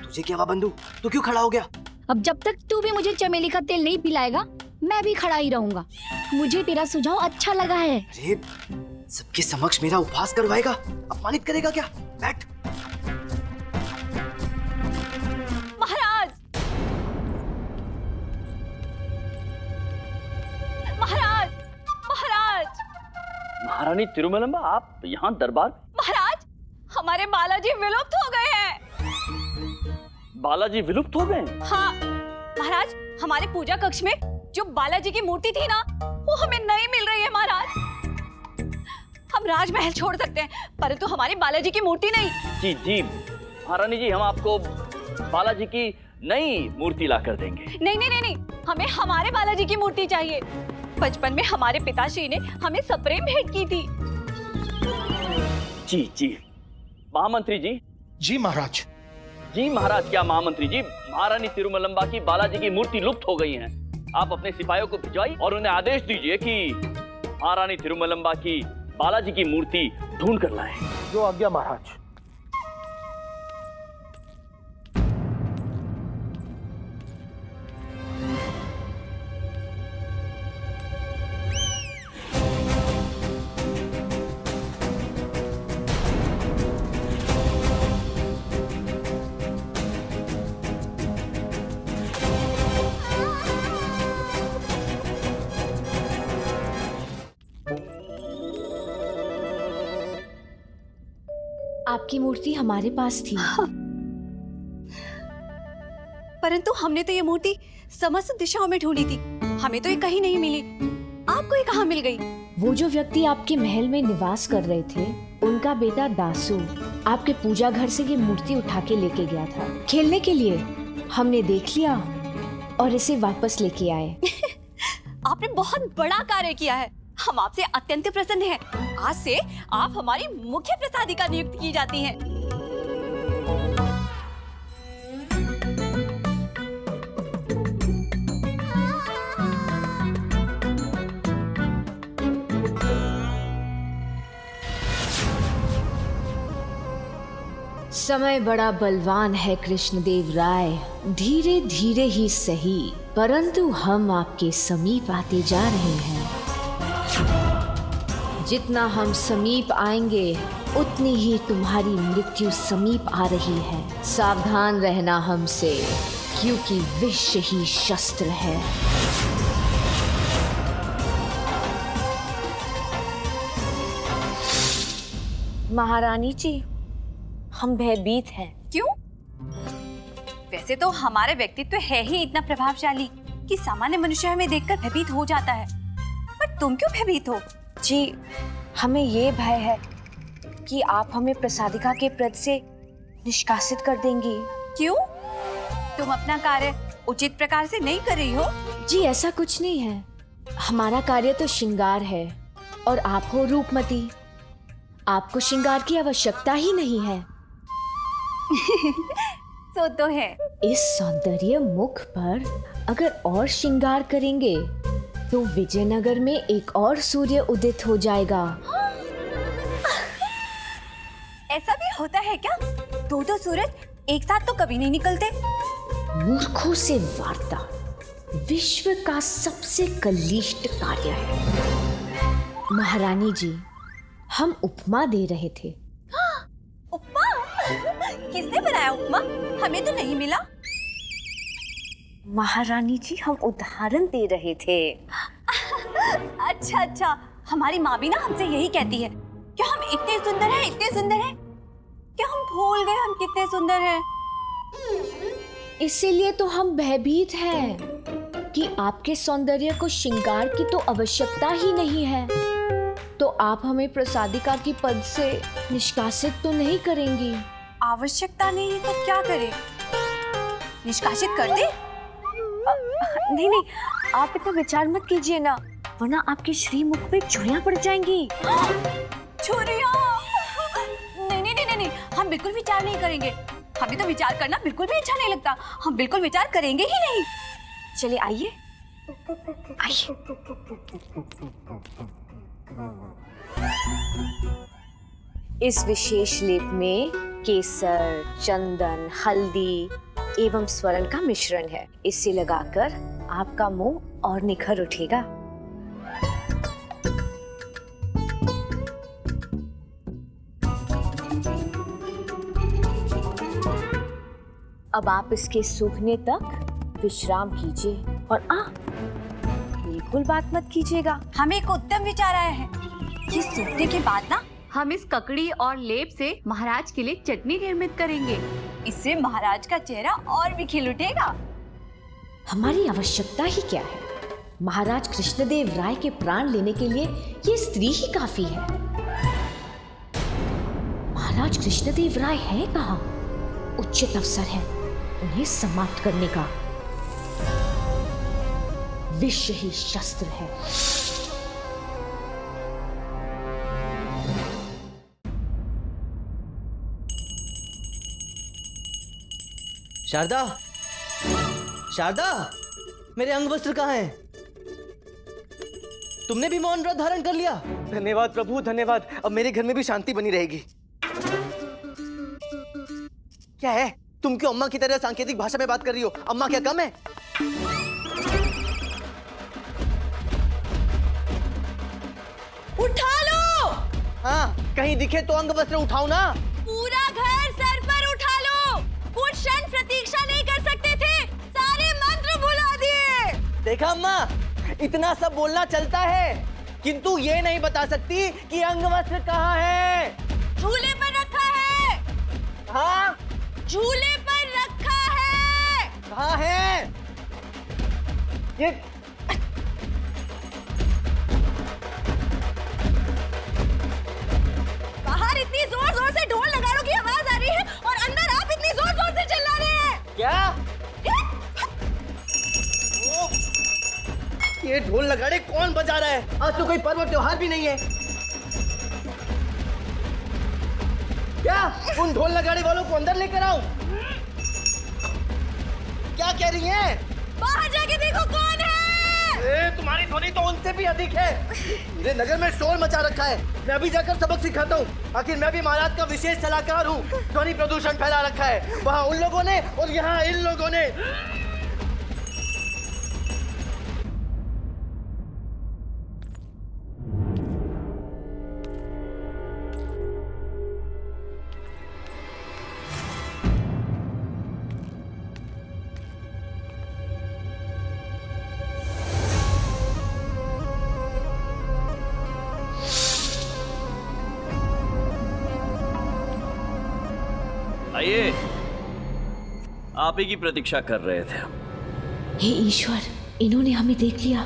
तुझे क्या हुआ बंधु? तू क्यों खड़ा हो गया? अब जब तक तू भी मुझे चमेली का तेल नहीं पिलाएगा, मैं भी खड़ा ही रहूंगा। मुझे तेरा सुझाव अच्छा लगा है। अरे, सबके समक्ष मेरा उपहास करवाएगा, अपमानित करेगा क्या? बैठ। महाराज, महाराज, महाराज, महारानी तिरुमलम्बा, आप यहाँ दरबार? महाराज, हमारे बालाजी विलुप्त हो गए हैं। बालाजी विलुप्त हो गए? हाँ महाराज, हमारे पूजा कक्ष में जो बालाजी की मूर्ति थी ना, वो हमें नहीं मिल रही है महाराज। हम राजमहल छोड़ सकते हैं, परंतु हमारी बालाजी की मूर्ति नहीं। जी जी महारानी जी, हम आपको बालाजी की नई मूर्ति ला कर देंगे। नहीं नहीं नहीं नहीं, हमें हमारे बालाजी की मूर्ति चाहिए। बचपन में हमारे पिताश्री ने हमें सप्रेम भेंट की थी। जी जी महामंत्री जी। जी महाराज। जी महाराज, क्या महामंत्री जी, महारानी तिरुमलम्बा की बालाजी की मूर्ति लुप्त हो गई है। आप अपने सिपाहियों को भिजवाइए और उन्हें आदेश दीजिए कि महारानी तिरुमलम्बा की बालाजी की मूर्ति ढूंढ कर लाएं। जो आज्ञा महाराज। आपकी मूर्ति हमारे पास थी। परंतु हमने तो ये मूर्ति समस्त दिशाओं में ढूंढी थी, हमें तो ये कहीं नहीं मिली। आपको ये कहाँ मिल गई? वो जो व्यक्ति आपके महल में निवास कर रहे थे, उनका बेटा दासू आपके पूजा घर से ये मूर्ति उठा के लेके गया था खेलने के लिए। हमने देख लिया और इसे वापस लेके आए। आपने बहुत बड़ा कार्य किया है, हम आपसे अत्यंत प्रसन्न हैं। आज से आप हमारी मुख्य प्रसादिका नियुक्त की जाती हैं। समय बड़ा बलवान है कृष्णदेव राय, धीरे धीरे ही सही, परंतु हम आपके समीप आते जा रहे हैं। जितना हम समीप आएंगे उतनी ही तुम्हारी मृत्यु समीप आ रही है। सावधान रहना हमसे, क्योंकि विष ही शस्त्र है। महारानी जी, हम भयभीत हैं। क्यों? वैसे तो हमारा व्यक्तित्व है ही इतना प्रभावशाली कि सामान्य मनुष्य हमें देखकर भयभीत हो जाता है, पर तुम क्यों भयभीत हो? जी, हमें ये भय है कि आप हमें प्रसादिका के पद से निष्कासित कर देंगी। क्यों? तुम अपना कार्य उचित प्रकार से नहीं कर रही हो? जी ऐसा कुछ नहीं है, हमारा कार्य तो श्रृंगार है और आप हो रूपमती। आपको श्रृंगार की आवश्यकता ही नहीं है। तो है। इस सौंदर्य मुख पर अगर और श्रृंगार करेंगे तो विजयनगर में एक और सूर्य उदित हो जाएगा। ऐसा भी होता है क्या? दो सूरज एक साथ तो कभी नहीं निकलते। मूर्खों से वार्ता विश्व का सबसे कलिष्ठ कार्य है। महारानी जी, हम उपमा दे रहे थे। उपमा? किसने बनाया उपमा? हमें तो नहीं मिला। महारानी जी, हम उदाहरण दे रहे थे। अच्छा, हमारी माँ भी ना हमसे यही कहती है। क्या हम इतने सुंदर हैं, इतने सुंदर हैं? क्या हम भूल गए हम कितने सुंदर हैं? इसीलिए तो हम भयभीत हैं कि आपके सौंदर्य को श्रृंगार की तो आवश्यकता ही नहीं है। तो आप हमें प्रसादिका की पद से निष्कासित तो नहीं करेंगी? आवश्यकता नहीं है तो क्या करें? निष्कासित कर दे? नहीं नहीं, आप इतना विचार मत कीजिए ना, वरना आपके श्रीमुख पे चुड़ियां पड़ जाएंगी। चुड़ियां? नहीं नहीं नहीं नहीं, हम बिल्कुल विचार नहीं करेंगे। हमें तो विचार करना बिल्कुल भी अच्छा नहीं लगता। हम बिल्कुल विचार करेंगे ही नहीं। चलिए आइए आइए। इस विशेष लेप में केसर, चंदन, हल्दी एवं स्वर्ण का मिश्रण है। इसे लगाकर आपका मुंह और निखर उठेगा। अब आप इसके सूखने तक विश्राम कीजिए और बिल्कुल बात मत कीजिएगा। हमें एक उत्तम विचार आया है। ये सूखने के बाद ना हम इस ककड़ी और लेप से महाराज के लिए चटनी निर्मित करेंगे। इससे महाराज का चेहरा और भी खिल उठेगा। हमारी आवश्यकता ही क्या है? महाराज कृष्णदेव राय के प्राण लेने के लिए ये स्त्री ही काफी है। महाराज कृष्णदेव राय है कहाँ? उचित अवसर है उन्हें समाप्त करने का। विष ही शस्त्र है। शारदा, शारदा, मेरे अंग वस्त्र कहाँ हैं? तुमने भी मौन व्रत धारण कर लिया? धन्यवाद प्रभु, धन्यवाद। अब मेरे घर में भी शांति बनी रहेगी। क्या है? तुम क्यों अम्मा की तरह सांकेतिक भाषा में बात कर रही हो? अम्मा क्या कम है? उठा लो। हाँ, कहीं दिखे तो अंग वस्त्र उठाओ ना। पूरा घर सर पर उठा लो। कुछ क्षण प्रतीक्षा नहीं कर सकते थे, सारे मंत्र भुला दिए। देखा अम्मा, इतना सब बोलना चलता है, किंतु ये नहीं बता सकती कि अंग वस्त्र कहाँ है। झूले पर रखा है। हाँ, झूले पर रखा है। कहाँ है? ये बाहर इतनी जोर जोर से ढोल नगाड़ों की आवाज आ रही है और अंदर आप इतनी जोर जोर से चिल्ला रहे हैं। क्या? ये ढोल नगाड़े कौन बजा रहा है? आज तो कोई पर्व त्योहार भी नहीं है। क्या उन ढोल नगाड़े वालों को अंदर लेकर आऊं? क्या कह रही हैं? बाहर जाके देखो कौन है। तुम्हारी ध्वनि तो उनसे भी अधिक है। पूरे नगर में शोर मचा रखा है। मैं अभी जाकर सबक सिखाता हूँ। आखिर मैं भी महाराज का विशेष सलाहकार हूँ। ध्वनि प्रदूषण फैला रखा है वहाँ उन लोगों ने और यहाँ इन लोगों ने। आइए, आप ही की प्रतीक्षा कर रहे थे। हे ईश्वर, इन्होंने हमें देख लिया।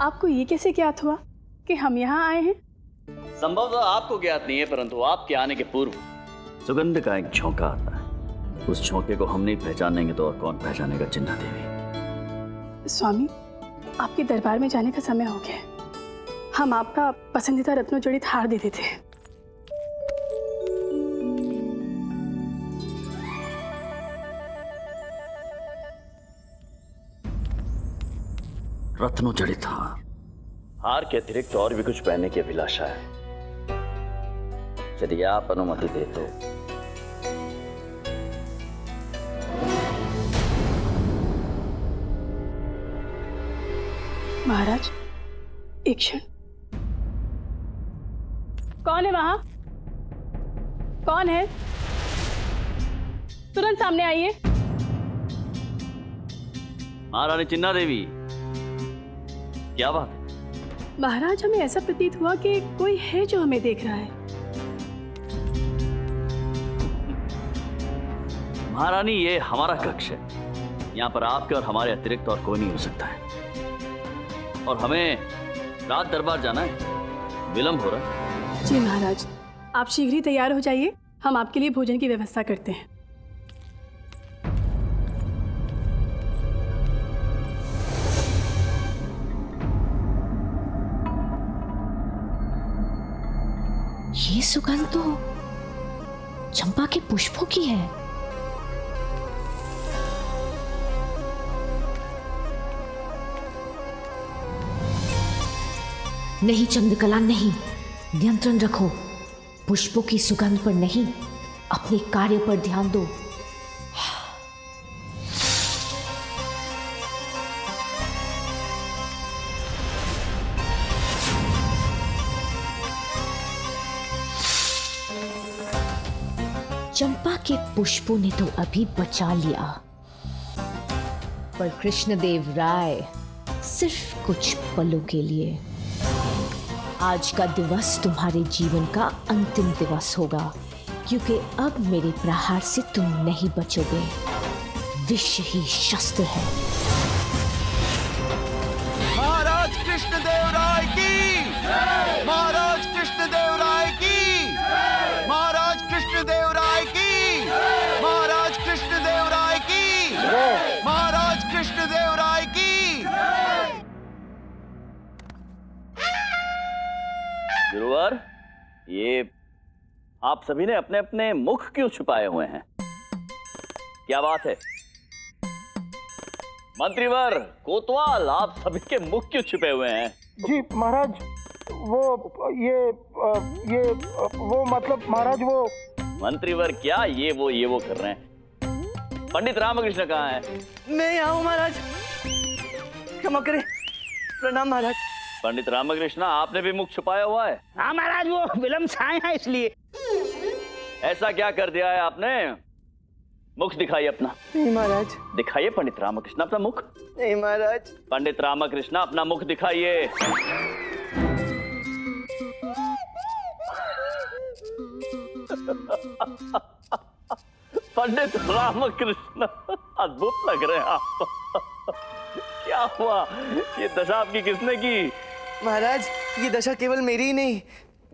आपको ये कैसे ज्ञात हुआ कि हम यहाँ आए हैं? संभवतः आपको ज्ञात नहीं है, परंतु आपके आने के पूर्व सुगंध का एक झोंका आता है। उस झोंके को हम नहीं पहचानेंगे तो और कौन पहचानेगा चिन्ना देवी? स्वामी, आपके दरबार में जाने का समय हो गया है। हम आपका पसंदीदा रत्नों जड़ित हार दे देते हैं। रत्नों जड़ित हार। हार के अतिरिक्त और भी कुछ पहनने की अभिलाषा है। यदि आप अनुमति दे तो महाराज, एक क्षण। कौन है वहां? कौन है? तुरंत सामने आइए। महारानी चिन्ना देवी, क्या बात है? महाराज, हमें ऐसा प्रतीत हुआ कि कोई है जो हमें देख रहा है। महारानी, ये हमारा कक्ष है। यहाँ पर आपके और हमारे अतिरिक्त और कोई नहीं हो सकता है। और हमें रात दरबार जाना है, विलंब हो रहा है। जी महाराज, आप शीघ्र ही तैयार हो जाइए, हम आपके लिए भोजन की व्यवस्था करते हैं। ये सुगंध तो चंपा के पुष्पों की है। नहीं चंद्रकला, नहीं, नियंत्रण रखो। पुष्पों की सुगंध पर नहीं, अपने कार्य पर ध्यान दो। चंपा के पुष्पों ने तो अभी बचा लिया, पर कृष्णदेव राय सिर्फ कुछ पलों के लिए। आज का दिवस तुम्हारे जीवन का अंतिम दिवस होगा, क्योंकि अब मेरे प्रहार से तुम नहीं बचोगे। विष ही शस्त्र है। महाराज कृष्णदेव राय की, महाराज कृष्णदेव राय की, महाराज कृष्णदेव राय की, महाराज कृष्णदेव राय की, महाराज कृष्णदेव राय की। गुरुवर, ये आप सभी ने अपने अपने मुख क्यों छुपाए हुए हैं? क्या बात है? मंत्रीवर, कोतवाल, आप सभी के मुख क्यों छुपे हुए हैं? जी महाराज, वो मतलब महाराज वो। मंत्रीवर, क्या ये वो कर रहे हैं? पंडित रामकृष्ण कहाँ है? मैं यहाँ हूँ महाराज, क्षमा करें। प्रणाम महाराज। पंडित रामकृष्ण, आपने भी मुख छुपाया हुआ है? हाँ महाराज, वो विलंब से आए हैं इसलिए। ऐसा क्या कर दिया है आपने? मुख दिखाइए अपना। नहीं महाराज। दिखाइए पंडित रामकृष्ण अपना मुख। नहीं महाराज। पंडित रामकृष्ण, अपना मुख दिखाइए। पंडित रामकृष्ण, अद्भुत लग रहे हैं आप। क्या हुआ? ये दशा आपकी किसने की? महाराज, ये दशा केवल मेरी ही नहीं,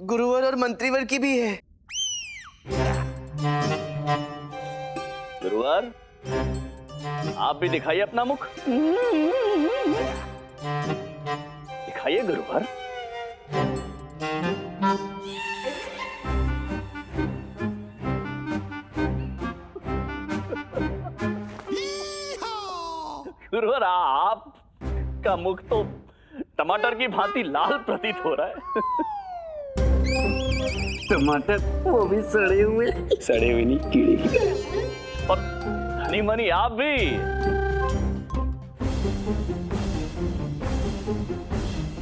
गुरुवर और मंत्रीवर की भी है। गुरुवर, आप भी दिखाइए अपना मुख। दिखाइए गुरुवर। गुरुवर, आप का मुख तो टमाटर की भांति लाल प्रतीत हो रहा है। टमाटर, वो भी सड़े हुए। सड़े हुए नहीं, कीड़े की तरह। और धनी मनी आप भी।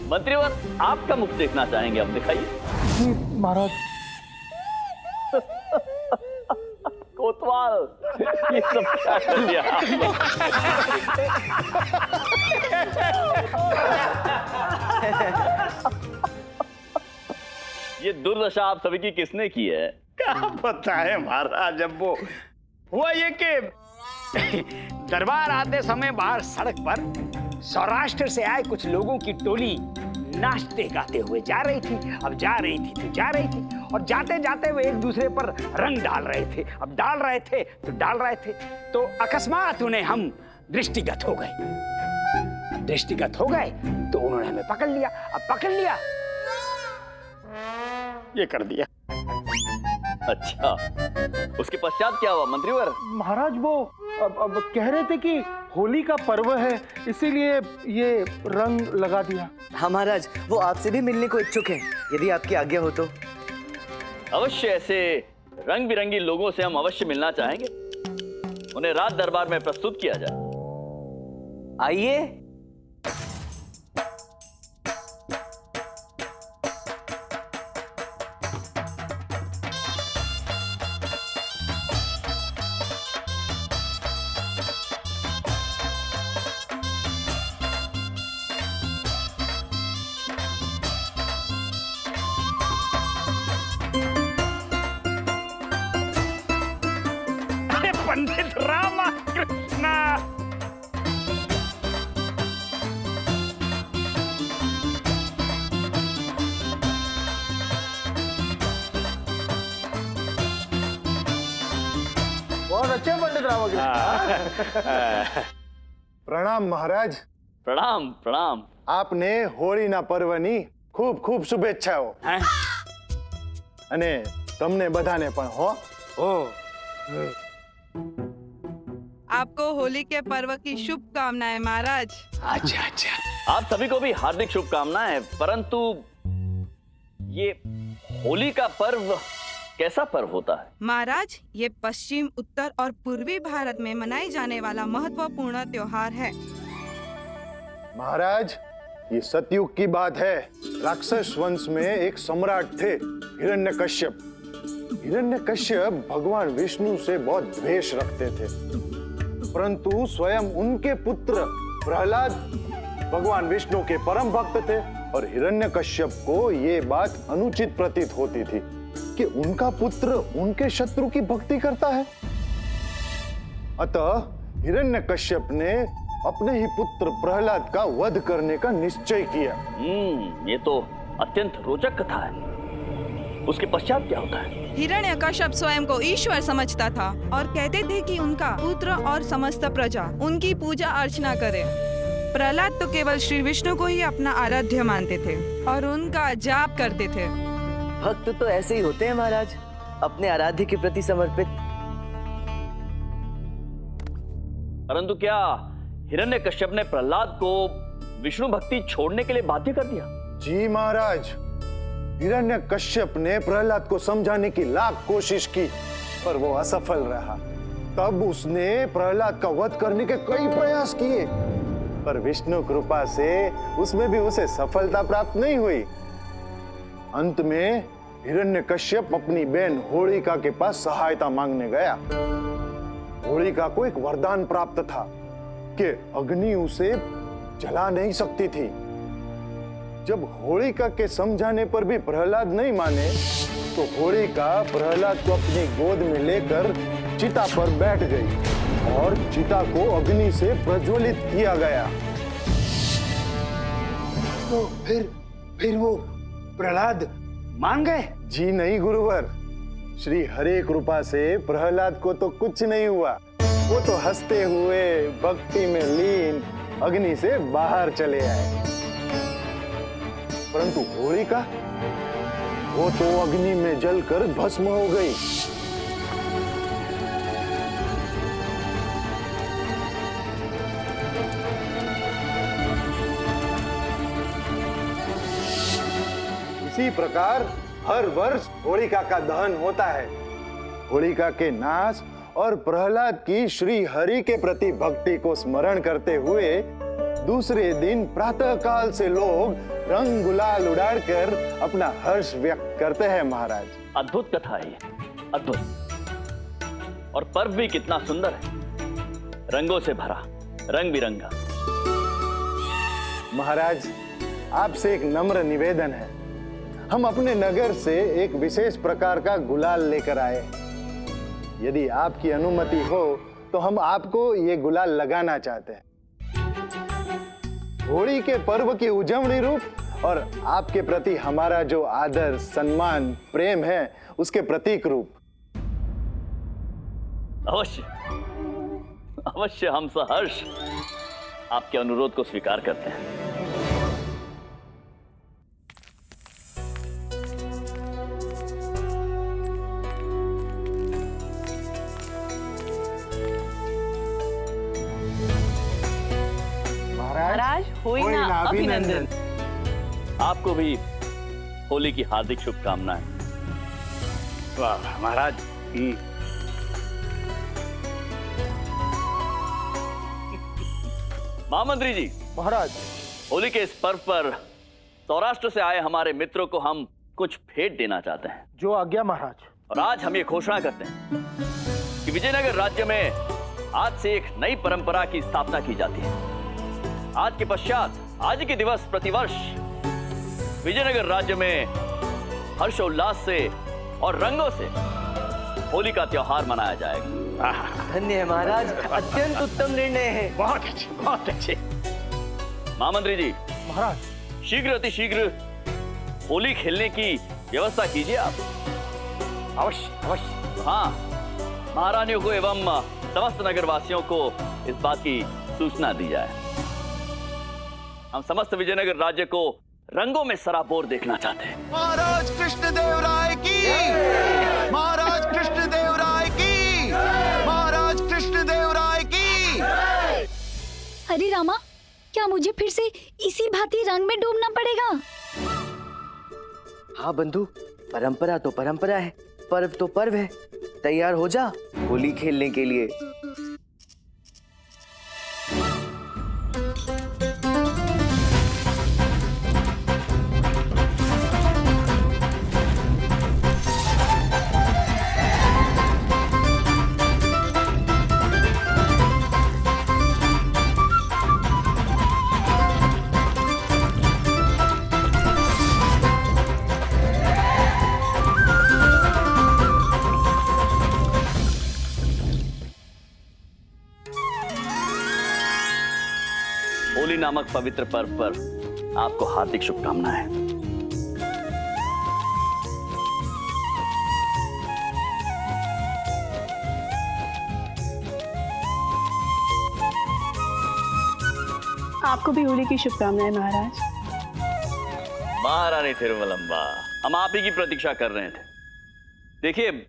मंत्रीवर, आपका मुख देखना चाहेंगे, आप दिखाइए। जी महाराज। कोतवाल, ये सब क्या कर दिया ये दुर्दशा आप सभी की किसने की है? क्या पता है महाराज। अब वो हुआ ये कि दरबार आते समय बाहर सड़क पर सौराष्ट्र से आए कुछ लोगों की टोली नाचते गाते हुए जा रही थी। अब जा रही थी तो जा रही थी, और जाते जाते वे एक दूसरे पर रंग डाल रहे थे। अब डाल रहे थे तो अकस्मात उन्हें हम दृष्टिगत हो गए। दृष्टिगत हो गए तो उन्होंने हमें पकड़ लिया। अब पकड़ लिया, ये कर दिया। अच्छा, उसके पश्चात क्या हुआ मंत्रीवर? महाराज, वो अब कह रहे थे कि होली का पर्व है, इसीलिए ये रंग लगा दिया। हाँ महाराज, वो आपसे भी मिलने को इच्छुक हैं, यदि आपकी आज्ञा हो तो। अवश्य, ऐसे रंग बिरंगी लोगों से हम अवश्य मिलना चाहेंगे। उन्हें रात दरबार में प्रस्तुत किया जाए। आइए। पंडित रामकृष्ण। बहुत अच्छे पंडित रामकृष्ण। प्रणाम महाराज। प्रणाम प्रणाम। आपने હોળીના પર્વની ખૂબ ખૂબ શુભેચ્છાઓ અને તમને બધાને પણ હો। आपको होली के पर्व की शुभकामनाएं महाराज। अच्छा अच्छा, आप सभी को भी हार्दिक शुभकामनाएं। परंतु ये होली का पर्व कैसा पर्व होता है? महाराज, ये पश्चिम, उत्तर और पूर्वी भारत में मनाए जाने वाला महत्वपूर्ण त्योहार है। महाराज, ये सतयुग की बात है। राक्षस वंश में एक सम्राट थे, हिरण्यकश्यप। हिरण्यकश्यप भगवान विष्णु से बहुत द्वेष रखते थे, परंतु स्वयं उनके पुत्र प्रहलाद भगवान विष्णु के परम भक्त थे और हिरण्यकश्यप को ये बात अनुचित प्रतीत होती थी कि उनका पुत्र उनके शत्रु की भक्ति करता है। अतः हिरण्यकश्यप ने अपने ही पुत्र प्रहलाद का वध करने का निश्चय किया। ये तो अत्यंत रोचक कथा है। उसके पश्चात क्या होता है? हिरण्यकश्यप स्वयं को ईश्वर समझता था और कहते थे कि उनका पुत्र और समस्त प्रजा उनकी पूजा अर्चना करे। प्रहलाद तो केवल श्री विष्णु को ही अपना आराध्य मानते थे और उनका जाप करते थे। भक्त तो ऐसे ही होते हैं महाराज, अपने आराध्य के प्रति समर्पित। परंतु क्या हिरण्यकश्यप ने प्रहलाद को विष्णु भक्ति छोड़ने के लिए बाध्य कर दिया? जी महाराज, हिरण्यकश्यप ने प्रहलाद को समझाने की लाख कोशिश की, पर वो असफल रहा। तब उसने प्रहलाद का वध करने के कई प्रयास किए, पर विष्णु कृपा से उसमें भी उसे सफलता प्राप्त नहीं हुई। अंत में हिरण्यकश्यप अपनी बहन होलिका के पास सहायता मांगने गया। होलिका को एक वरदान प्राप्त था कि अग्नि उसे जला नहीं सकती थी। जब होलिका के समझाने पर भी प्रहलाद नहीं माने, तो होलिका प्रहलाद को अपनी गोद में लेकर चिता पर बैठ गई और चिता को अग्नि से प्रज्वलित किया गया। तो फिर वो प्रहलाद मान गए? जी नहीं गुरुवर, श्री हरे कृपा से प्रहलाद को तो कुछ नहीं हुआ। वो तो हंसते हुए भक्ति में लीन अग्नि से बाहर चले आए। परंतु होलिका, वो तो अग्नि में जलकर भस्म हो गई। इसी प्रकार हर वर्ष होलिका का दहन होता है। होलिका के नाश और प्रहलाद की श्री हरि के प्रति भक्ति को स्मरण करते हुए दूसरे दिन प्रातः काल से लोग रंग गुलाल उड़ाकर अपना हर्ष व्यक्त करते हैं महाराज। अद्भुत कथा है ये, अद्भुत। और पर्व भी कितना सुंदर है, रंगों से भरा, रंग बिरंगा। महाराज, आपसे एक नम्र निवेदन है। हम अपने नगर से एक विशेष प्रकार का गुलाल लेकर आए। यदि आपकी अनुमति हो तो हम आपको ये गुलाल लगाना चाहते हैं। होली के पर्व की उजवनी रूप और आपके प्रति हमारा जो आदर, सम्मान, प्रेम है, उसके प्रतीक रूप। अवश्य अवश्य, हम सहर्ष आपके अनुरोध को स्वीकार करते हैं। महाराज, होई ना अभिनंदन। आपको भी होली की हार्दिक शुभकामनाएं। वाह महाराज। महामंत्री जी। महाराज, होली के इस पर्व पर सौराष्ट्र से आए हमारे मित्रों को हम कुछ भेंट देना चाहते हैं। जो आज्ञा महाराज। और आज हम ये घोषणा करते हैं कि विजयनगर राज्य में आज से एक नई परंपरा की स्थापना की जाती है। आज के पश्चात आज के दिवस प्रतिवर्ष विजयनगर राज्य में हर्षोल्लास से और रंगों से होली का त्योहार मनाया जाएगा। धन्य है महाराज, अत्यंत उत्तम निर्णय है। बहुत अच्छे, बहुत अच्छे। महामंत्री जी, महाराज शीघ्र अतिशीघ्र होली खेलने की व्यवस्था कीजिए आप। अवश्य अवश्य। हाँ, महारानियों को एवं समस्त नगरवासियों को इस बात की सूचना दी जाए। हम समस्त विजयनगर राज्य को रंगों में सराबोर देखना चाहते हैं। महाराज कृष्णदेव राय की, महाराज कृष्णदेव राय की, महाराज कृष्णदेव राय की। अरे रामा, क्या मुझे फिर से इसी भांति रंग में डूबना पड़ेगा? हाँ बंधु, परंपरा तो परंपरा है, पर्व तो पर्व है। तैयार हो जा होली खेलने के लिए। होली नामक पवित्र पर्व पर आपको हार्दिक शुभकामनाएं। आपको भी होली की शुभकामनाएं महाराज। महारानी तिरुमलंबा, हम आप ही की प्रतीक्षा कर रहे थे। देखिए,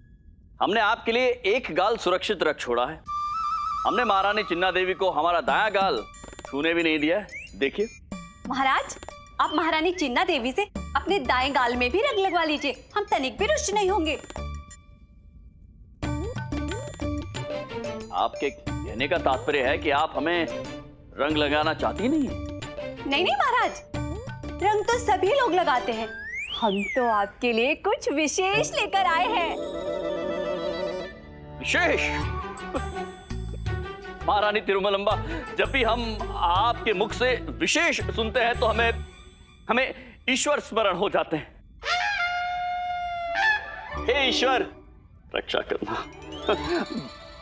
हमने आपके लिए एक गाल सुरक्षित रख छोड़ा है। हमने महारानी चिन्ना देवी को हमारा दायां गाल छूने भी नहीं दिया है। देखिए महाराज, आप महारानी चिन्ना देवी से अपने दाएं गाल में भी रंग लगवा लीजिए, हम तनिक भी रुष्ट नहीं होंगे। आपके कहने का तात्पर्य है कि आप हमें रंग लगाना चाहती नहीं है? नहीं नहीं महाराज, रंग तो सभी लोग लगाते हैं, हम तो आपके लिए कुछ विशेष लेकर आए हैं। विशेष? महारानी तिरुमलंबा, जब भी हम आपके मुख से विशेष सुनते हैं तो हमें ईश्वर स्मरण हो जाते हैं। हे ईश्वर, रक्षा करना।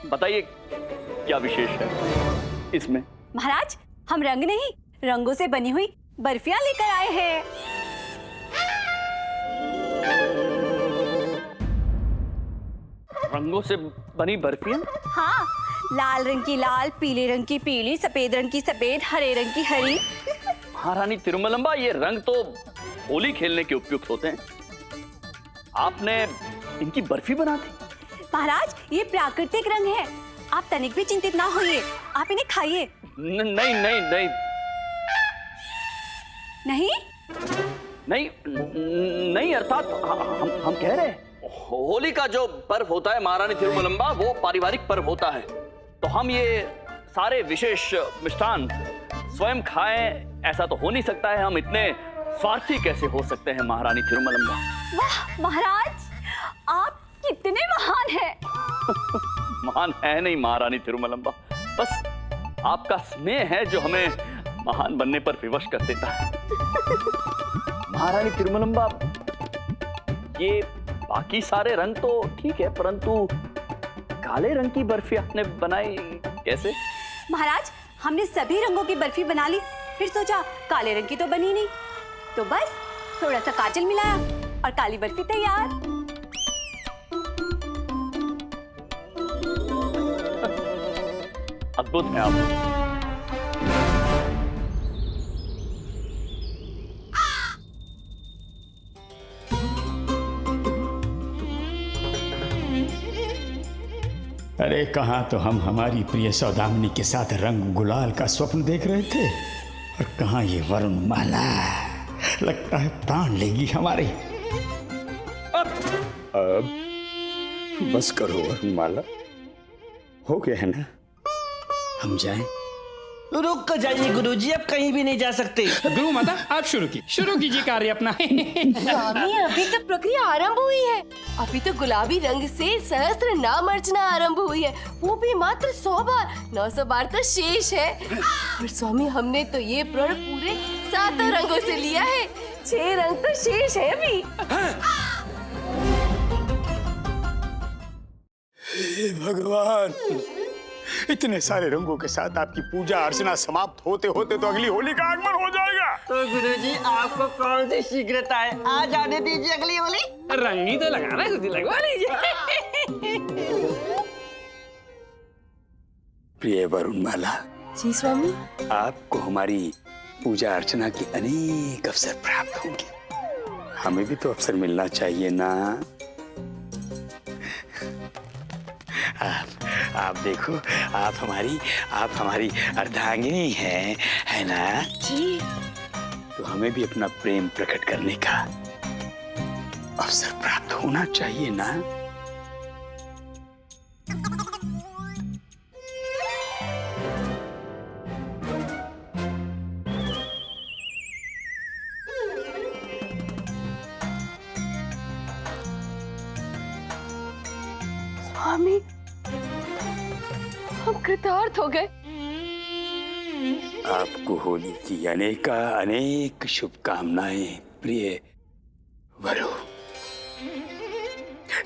बताइए क्या विशेष है इसमें? महाराज, हम रंग नहीं, रंगों से बनी हुई बर्फियां लेकर आए हैं। रंगों से बनी बर्फियां? हाँ, लाल रंग की लाल, पीले रंग की पीली, सफेद रंग की सफेद, हरे रंग की हरी। महारानी तिरुमलंबा, ये रंग तो होली खेलने के उपयुक्त होते हैं, आपने इनकी बर्फी बना दी? महाराज, ये प्राकृतिक रंग है, आप तनिक भी चिंतित ना होइए, आप इन्हें खाइए। नहीं नहीं नहीं नहीं नहीं नहीं, अर्थात हम कह रहे हैं होली का जो पर्व होता है महारानी तिरुमलंबा, वो पारिवारिक पर्व होता है, तो हम ये सारे विशेष मिष्ठान स्वयं खाएं, ऐसा तो हो नहीं सकता है। हम इतने स्वार्थी कैसे हो सकते हैं महारानी तिरुमलंबा? वाह महाराज, आप कितने महान हैं। महान है नहीं महारानी तिरुमलंबा, बस आपका स्नेह है जो हमें महान बनने पर विवश कर देता है। महारानी तिरुमलंबा, ये बाकी सारे रंग तो ठीक है, परंतु काले रंग की बर्फी आपने बनाई कैसे? महाराज, हमने सभी रंगों की बर्फी बना ली, फिर सोचा काले रंग की तो बनी नहीं, तो बस थोड़ा सा काजल मिलाया और काली बर्फी तैयार। अद्भुत है आप। अरे कहाँ तो हम हमारी प्रिय सौदामिनी के साथ रंग गुलाल का स्वप्न देख रहे थे, और कहाँ ये वरुण माला, लगता है प्राण लेगी हमारे। अब बस करो वरुण माला, हो गया है ना, हम जाएं? रुक कर जाइए गुरुजी, अब कहीं भी नहीं जा सकते। गुरु माता, आप शुरू कीजिए कार्य अपना। स्वामी, अभी तो प्रक्रिया आरंभ हुई है। अभी तो गुलाबी रंग से सहस्त्र नाम अर्चना आरंभ हुई है, वो भी मात्र 100 बार। 900 बार तो शेष है। और स्वामी, हमने तो ये प्रण पूरे 7 रंगों से लिया है, 6 रंग तो शेष है अभी। भगवान, इतने सारे रंगों के साथ आपकी पूजा अर्चना समाप्त होते होते तो अगली होली का आगमन हो जाएगा। तो गुरुजी आपको कौन सी शीघ्रता है? आ जाने दीजिए अगली होली। रंग ही तो लगाना है, कुछ लगवा लीजिए। प्रिय वरुणमाला। जी स्वामी। आपको हमारी पूजा अर्चना की अनेक अवसर प्राप्त होंगे, हमें भी तो अवसर मिलना चाहिए ना। आप देखो, आप हमारी अर्धांगिनी हैं, है ना जी? तो हमें भी अपना प्रेम प्रकट करने का अवसर प्राप्त होना चाहिए ना। स्वामी, हम कृतार्थ हो गए। आपको होली की अनेक शुभकामनाएं प्रिय वरु।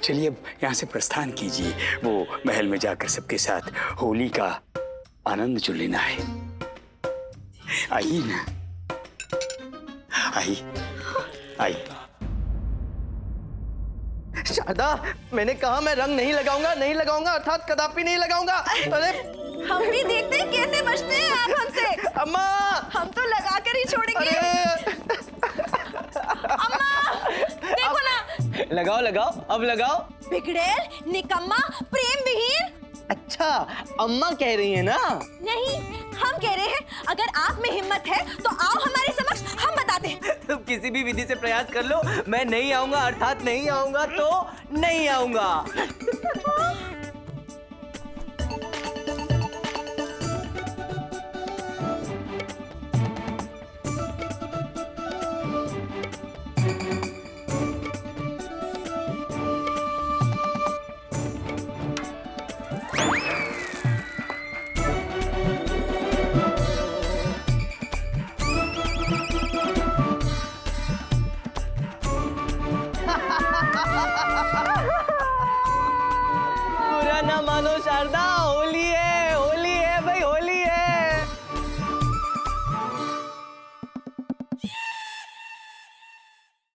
चलिए अब यहाँ से प्रस्थान कीजिए, वो महल में जाकर सबके साथ होली का आनंद जो लेना है। आइए ना, आइए। शारदा, मैंने कहा मैं रंग नहीं लगाऊंगा, अर्थात कदापि नहीं लगाऊंगा। अरे हम भी देखते हैं कैसे बचते हैं आप हमसे। अम्मा, हम तो लगा कर ही छोड़ेंगे। अम्मा, देखो ना। लगाओ, अब लगाओ। बिगड़ैल, निकम्मा, प्रेम विहीन। अच्छा, अम्मा कह रही है ना? नहीं, हम कह रहे हैं अगर आप में हिम्मत है तो आओ हमारे समक्ष, हम बताते हैं। तुम किसी भी विधि से प्रयास कर लो, मैं नहीं आऊंगा, अर्थात नहीं आऊंगा तो नहीं आऊंगा। बुरा ना मानो शारदा, होली है।